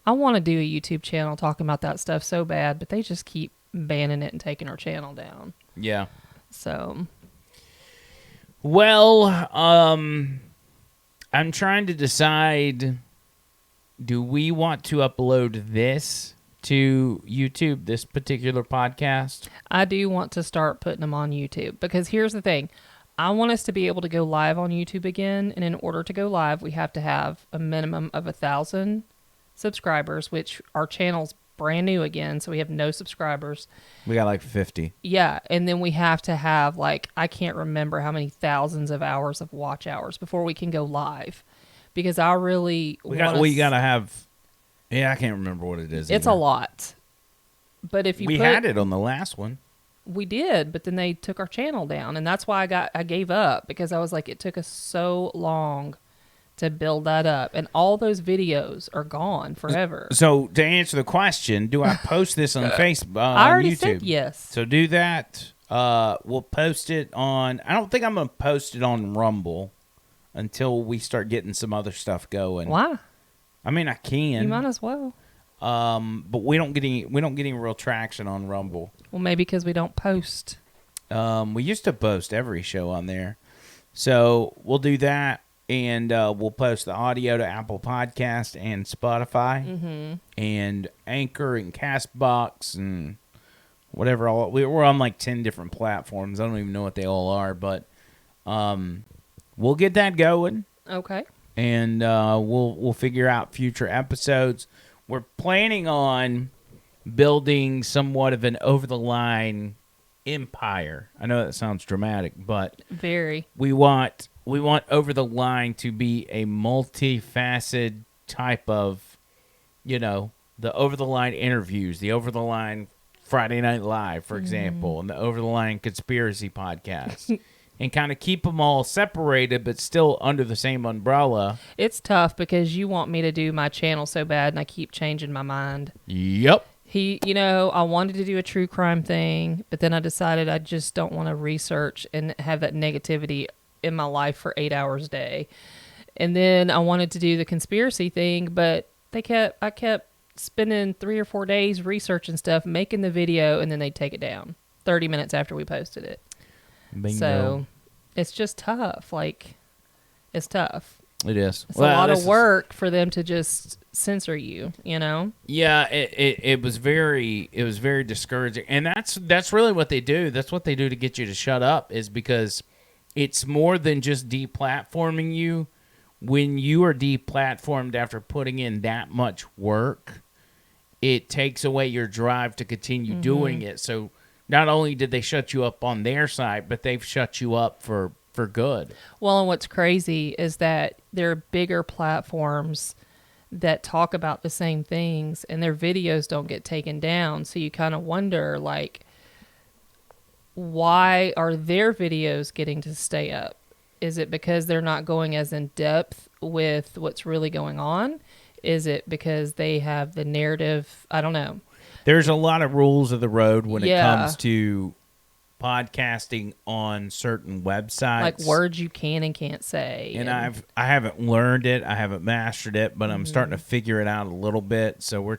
I want to do a YouTube channel talking about that stuff so bad, but they just keep banning it and taking our channel down. Yeah. So, Well, I'm trying to decide, do we want to upload this to YouTube, this particular podcast? I do want to start putting them on YouTube because here's the thing. I want us to be able to go live on YouTube again, and in order to go live, we have to have a minimum of 1,000 subscribers, which our channel's brand new again, so we have no subscribers. We got like 50. Yeah, and then we have to have like I can't remember how many thousands of hours of watch hours before we can go live, because I really We gotta have. Yeah, I can't remember what it is. It's either. a lot, but if you we had it on the last one. we did, but then they took our channel down, and that's why I gave up because I was like, it took us so long to build that up, and all those videos are gone forever. So to answer the question, do I post this on Facebook? I already on YouTube? said yes. So do that. We'll post it on. I don't think I'm gonna post it on Rumble until we start getting some other stuff going. Why? I mean, I can. You might as well. But we don't get any real traction on Rumble. Well, maybe because we don't post. We used to post every show on there, so we'll do that, and we'll post the audio to Apple Podcast and Spotify, and Anchor and Castbox and whatever. We're on like 10 different platforms. I don't even know what they all are, but we'll get that going, Okay. and we'll figure out future episodes. We're planning on building somewhat of an over-the-line empire. I know that sounds dramatic, but Very. we want Over the Line to be a multifaceted type of, the Over the Line interviews, the Over the Line Friday Night Live, for example, and the Over the Line Conspiracy Podcast. And kind of keep them all separated, but still under the same umbrella. It's tough because you want me to do my channel so bad, and I keep changing my mind. Yep. I wanted to do a true crime thing, but then I decided I just don't want to research and have that negativity in my life for 8 hours a day. And then I wanted to do the conspiracy thing, but I kept spending 3 or 4 days researching stuff, making the video, and then they'd take it down. 30 minutes after we posted it. Bingo. So it's just tough. Like, it's tough. It is. It's a lot of work for them to just censor you, you know? Yeah, it was very discouraging. And that's really what they do. That's what they do to get you to shut up, is because it's more than just deplatforming you. When you are deplatformed after putting in that much work, it takes away your drive to continue doing it. So not only did they shut you up on their side, but they've shut you up for good. Well, and what's crazy is that there are bigger platforms that talk about the same things, and their videos don't get taken down. So you kind of wonder, like, why are their videos getting to stay up? Is it because they're not going as in depth with what's really going on? Is it because they have the narrative? I don't know. There's a lot of rules of the road when it Yeah. comes to podcasting on certain websites, Like words you can and can't say. and I haven't learned it, I haven't mastered it, but I'm starting Mm-hmm. to figure it out a little bit. So we're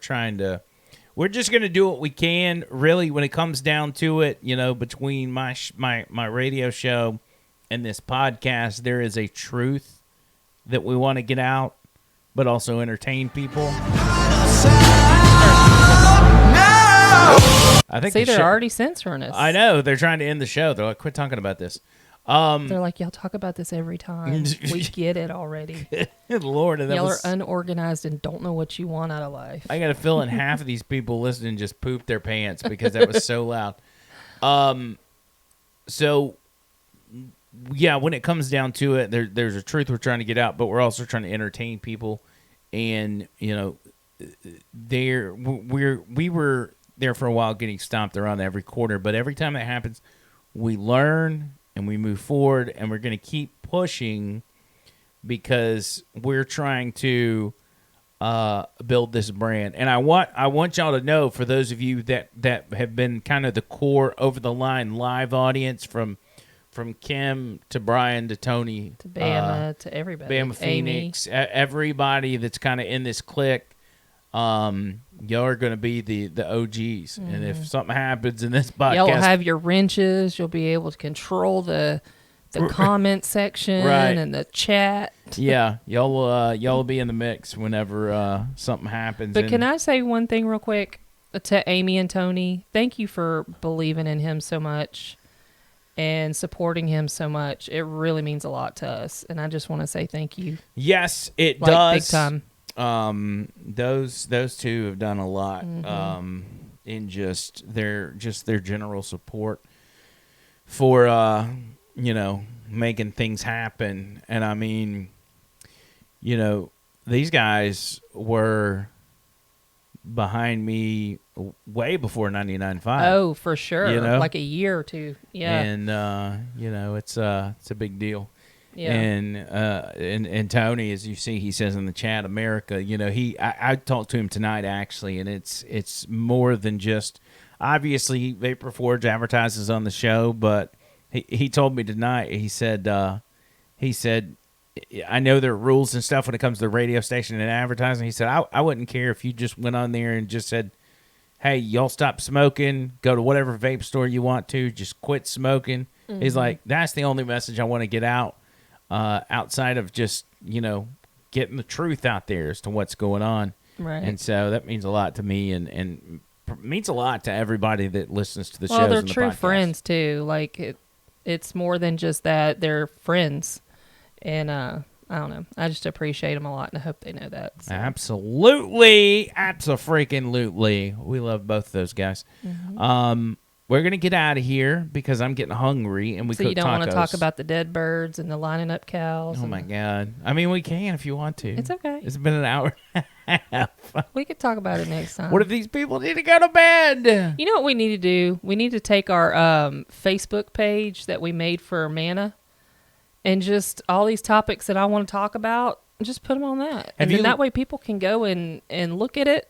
just going to do what we can, really, when it comes down to it. You know, between my radio show and this podcast, there is a truth that we want to get out, but also entertain people. I think See, the they're show- already censoring us. I know, they're trying to end the show. They're like, quit talking about this. They're like, y'all talk about this every time. We get it already. Lord, and that Y'all was, are unorganized and don't know what you want out of life. I got a feeling half of these people listening just pooped their pants because that was so loud. So, yeah, when it comes down to it, there's a truth we're trying to get out, but we're also trying to entertain people. And, you know, we were there for a while getting stomped around every quarter, but every time that happens, we learn and we move forward, and we're going to keep pushing because we're trying to build this brand. And I want y'all to know, for those of you that have been kind of the core over the line live audience, from Kim to Brian to Tony To Bama, to everybody. Bama Phoenix, everybody that's kind of in this clique, y'all are going to be the OGs. And if something happens in this podcast, Y'all will have your wrenches. You'll be able to control the comment section Right. and the chat. yeah, y'all will be in the mix whenever something happens. But And can I say one thing real quick to Amy and Tony? Thank you for believing in him so much and supporting him so much. It really means a lot to us, and I just want to say thank you. Yes, it Like, does. big time. Those two have done a lot Mm-hmm. in just their general support for you know, making things happen. And I mean, you know, these guys were behind me way before 99.5. Oh, for sure. You know? Like a year or two. Yeah. And you know, it's a big deal. Yeah. And Tony, as you see, he says in the chat, America, you know, I talked to him tonight, actually, and it's more than just, obviously Vapor Forge advertises on the show, but he told me tonight, he said I know there are rules and stuff when it comes to the radio station and advertising. He said, I wouldn't care if you just went on there and just said, hey, y'all stop smoking, go to whatever vape store you want to, just quit smoking. Mm-hmm. He's like, that's the only message I want to get out, outside of just, you know, getting the truth out there as to what's going on. Right. And so that means a lot to me, and means a lot to everybody that listens to the Well, shows they're and the true podcast. friends too. Like it's more than just that. They're friends, and I don't know. I just appreciate them a lot, and I hope they know that. So. Absolutely, abso-freaking-lutely. We love both of those guys. Mm-hmm. We're gonna get out of here because I'm getting hungry, and we So cook you don't tacos. want to talk about the dead birds and the lining up cows? Oh and my god! I mean, we can if you want to. It's okay. It's been an hour and a half. We could talk about it next time. What if these people need to go to bed? You know what we need to do? We need to take our Facebook page that we made for Mana and just all these topics that I want to talk about, just put them on that. And you then that way people can go and look at it.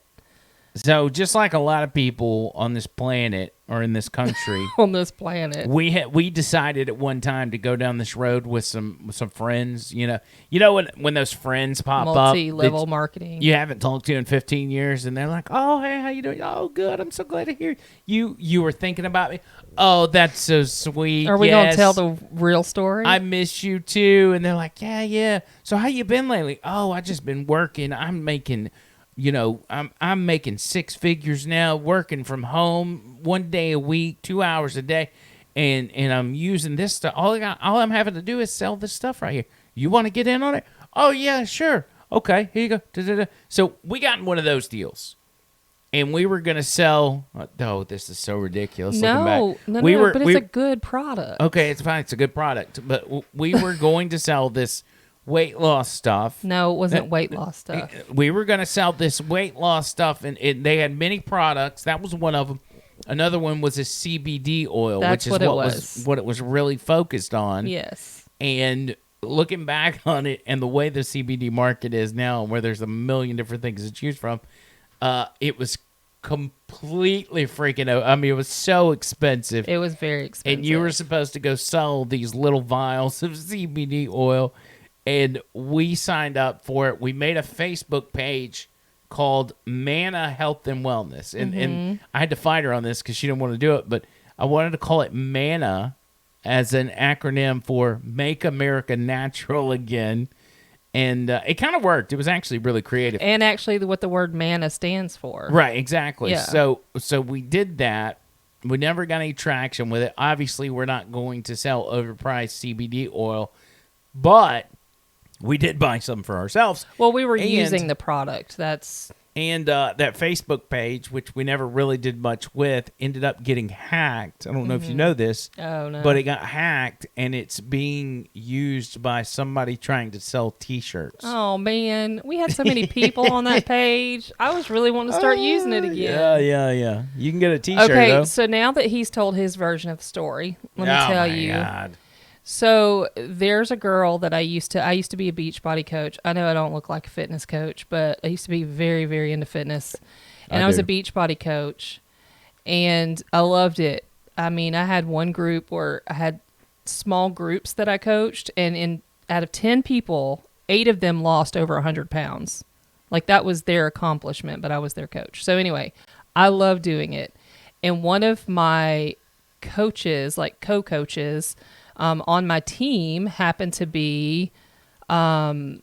So just like a lot of people on this planet or in this country, On this planet. we decided at one time to go down this road with some friends. When those friends pop up, Multi-level marketing. you haven't talked to in 15 years, and they're like, "Oh, hey, how you doing? Oh, good. I'm so glad to hear you. You were thinking about me. Oh, that's so sweet. Are we going Yes. to tell the real story? I miss you too." And they're like, yeah. So how you been lately? Oh, I just been working. I'm making, I'm making six figures now, working from home 1 day a week, 2 hours a day. And I'm using this stuff. All I'm having to do is sell this stuff right here. You want to get in on it? Oh yeah, sure. Okay, here you go. Da-da-da. So we got in one of those deals. And we were going to sell. Oh, this is so ridiculous. Looking back. No, but it's a good product. Okay, it's fine. It's a good product. But we were going to sell this weight loss stuff. No, it wasn't weight loss stuff. We were going to sell this weight loss stuff, and they had many products. That was one of them. Another one was a CBD oil, That's which is what what it was really focused on. Yes. And looking back on it and the way the CBD market is now, where there's a million different things to choose from, it was completely freaking out. I mean, it was so expensive. It was very expensive. And you were supposed to go sell these little vials of CBD oil, and we signed up for it. We made a Facebook page called Manna Health and Wellness, and I had to fight her on this because she didn't want to do it, but I wanted to call it Manna as an acronym for Make America Natural Again. And it kind of worked. It was actually really creative. And actually what the word manna stands for. Right, exactly. Yeah. So we did that. We never got any traction with it. Obviously, we're not going to sell overpriced CBD oil, but we did buy some for ourselves. Well, we were using the product. That's... And that Facebook page, which we never really did much with, ended up getting hacked. I don't know if you know this. Oh, no. But it got hacked, and it's being used by somebody trying to sell T-shirts. Oh, man. We had so many people on that page. I was really wanting to start using it again. Yeah. You can get a T-shirt, Okay, though. so now that he's told his version of the story, let me tell you. God. So there's a girl that I used to be a beach body coach. I know I don't look like a fitness coach, but I used to be very, very into fitness. And I was a beach body coach, and I loved it. I mean, I had one group where I had small groups that I coached, and out of 10 people, 8 of them lost over 100 pounds. Like, that was their accomplishment, but I was their coach. So anyway, I love doing it. And one of my coaches, like co-coaches, on my team happened to be Kayla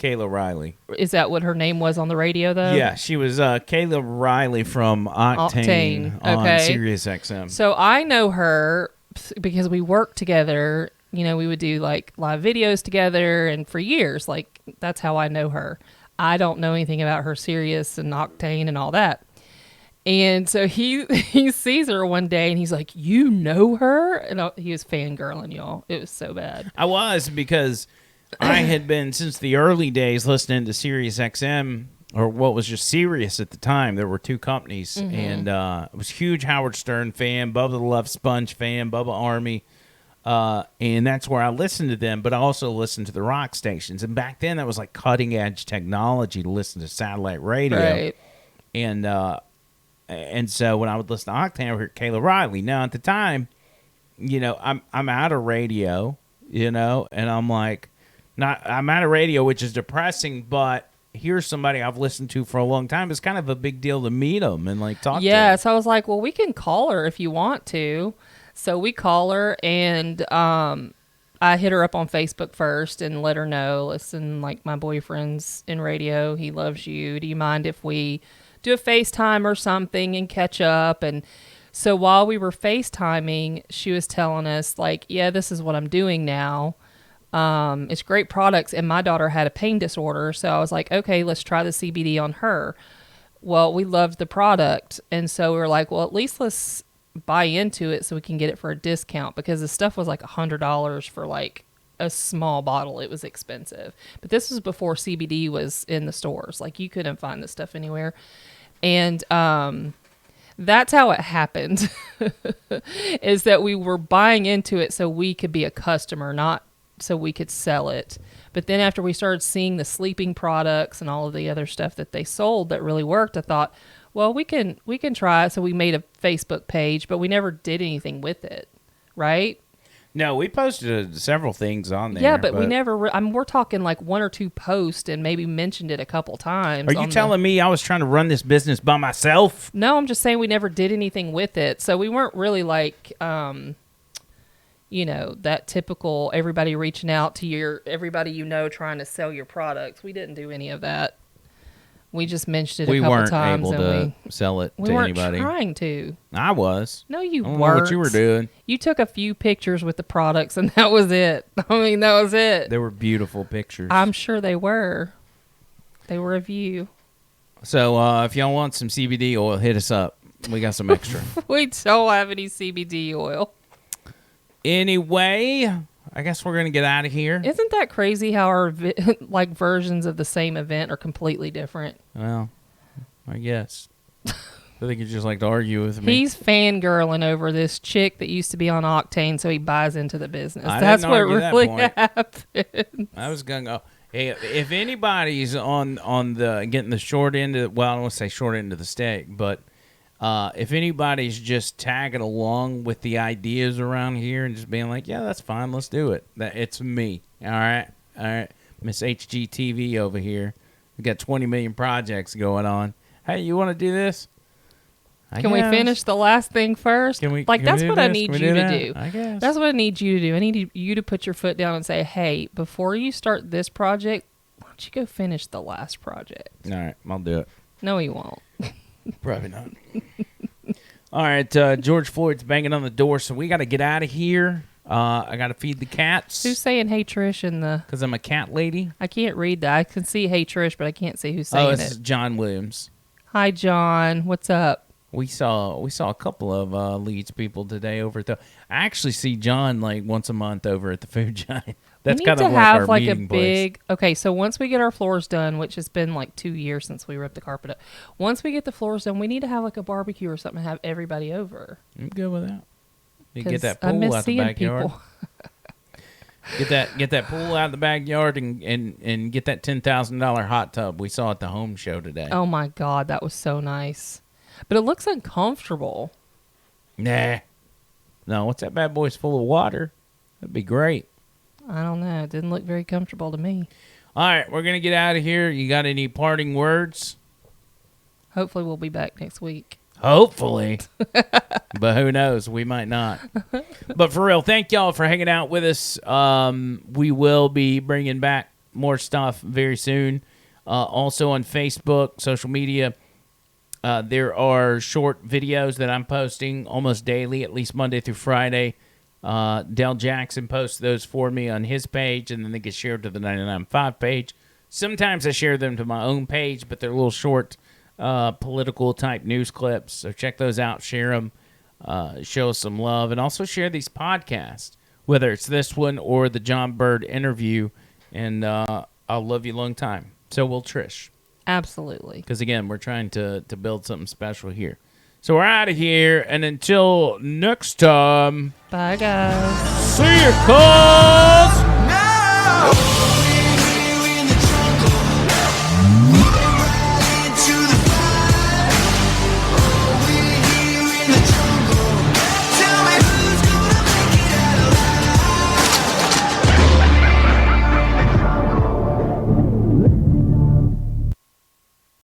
Riley. Is that what her name was on the radio, though? Yeah, she was Kayla Riley from Octane on Sirius XM. So I know her because we worked together. We would do like live videos together, and for years, like that's how I know her. I don't know anything about her Sirius and Octane and all that. And so he sees her one day, and he's like, "You know her?" And he was fangirling, y'all. It was so bad. I was, because I had been, since the early days, listening to Sirius XM, or what was just Sirius at the time. There were two companies, and I was a huge Howard Stern fan, Bubba the Love Sponge fan, Bubba Army, and that's where I listened to them, but I also listened to the rock stations. And back then, that was like cutting-edge technology to listen to satellite radio. Right. And so when I would listen to Octane, I would hear Kayla Riley. Now, at the time, I'm out of radio, and I'm like, I'm out of radio, which is depressing, but here's somebody I've listened to for a long time. It's kind of a big deal to meet them and like talk to them. Yeah, so I was like, well, we can call her if you want to. So we call her, and I hit her up on Facebook first and let her know, listen, like, my boyfriend's in radio. He loves you. Do you mind if we do a FaceTime or something and catch up? And so while we were FaceTiming, she was telling us, like, yeah, this is what I'm doing now. It's great products. And my daughter had a pain disorder. So I was like, okay, let's try the CBD on her. Well, we loved the product. And so we were like, well, at least let's buy into it so we can get it for a discount, because the stuff was like $100 for like a small bottle. It was expensive. But this was before CBD was in the stores. Like, you couldn't find this stuff anywhere. And that's how it happened, is that we were buying into it so we could be a customer, not so we could sell it. But then after we started seeing the sleeping products and all of the other stuff that they sold that really worked, I thought, well, we can try it. So we made a Facebook page, but we never did anything with it, right? No, we posted several things on there. Yeah, but we never. We're talking like 1 or 2 posts and maybe mentioned it a couple times. Are you telling me I was trying to run this business by myself? No, I'm just saying we never did anything with it. So we weren't really like, that typical everybody reaching out to everybody trying to sell your products. We didn't do any of that. We just mentioned it a couple times. We weren't able to sell it to anybody. We weren't trying to. I was. No, you weren't. I don't know what you were doing. You took a few pictures with the products, and that was it. I mean, that was it. They were beautiful pictures. I'm sure they were. They were of you. So if y'all want some CBD oil, hit us up. We got some extra. We don't have any CBD oil. Anyway, I guess we're going to get out of here. Isn't that crazy how our versions of the same event are completely different? Well, I guess. I think you just like to argue with me. He's fangirling over this chick that used to be on Octane, so he buys into the business. That's what really happened. I was going to go, hey, if anybody's on the getting the short end of, well, I don't want to say short end of the stick, but if anybody's just tagging along with the ideas around here and just being like, yeah, that's fine, let's do it. It's me. All right. Miss HGTV over here. We got 20 million projects going on. Hey, you want to do this? Can we finish the last thing first? That's what I need you to do. I guess. That's what I need you to do. I need you to put your foot down and say, hey, before you start this project, why don't you go finish the last project? All right, I'll do it. No, you won't. Probably not. All right, George Floyd's banging on the door, so we got to get out of here. I got to feed the cats. Who's saying "Hey Trish" in the? Because I'm a cat lady. I can't read that. I can see "Hey Trish," but I can't see who's saying it. Oh, this is John Williams. Hi, John. What's up? We saw a couple of Leeds people today over at the. I actually see John like once a month over at the food giant. That's kind of like our meeting place. Okay, so once we get our floors done, which has been like 2 years since we ripped the carpet up. Once we get the floors done, we need to have like a barbecue or something and have everybody over. I'm good with that. You get that I pool miss out the seeing backyard. People. get that pool out the backyard and get that $10,000 hot tub we saw at the home show today. Oh my God, that was so nice. But it looks uncomfortable. Nah. No, once that bad boy's full of water, that'd be great. I don't know. It didn't look very comfortable to me. All right, we're going to get out of here. You got any parting words? Hopefully we'll be back next week. Hopefully. But who knows? We might not. But for real, thank y'all for hanging out with us. We will be bringing back more stuff very soon. Also on Facebook, social media, there are short videos that I'm posting almost daily, at least Monday through Friday. Dell Jackson posts those for me on his page, and then they get shared to the 99.5 page. Sometimes I share them to my own page, but they're little short political-type news clips. So check those out, share them, show us some love, and also share these podcasts, whether it's this one or the John Bird interview, and I'll love you a long time. So will Trish. Absolutely. Because, again, we're trying to build something special here. So we're out of here, and until next time. Bye, guys. See you, cuz! No!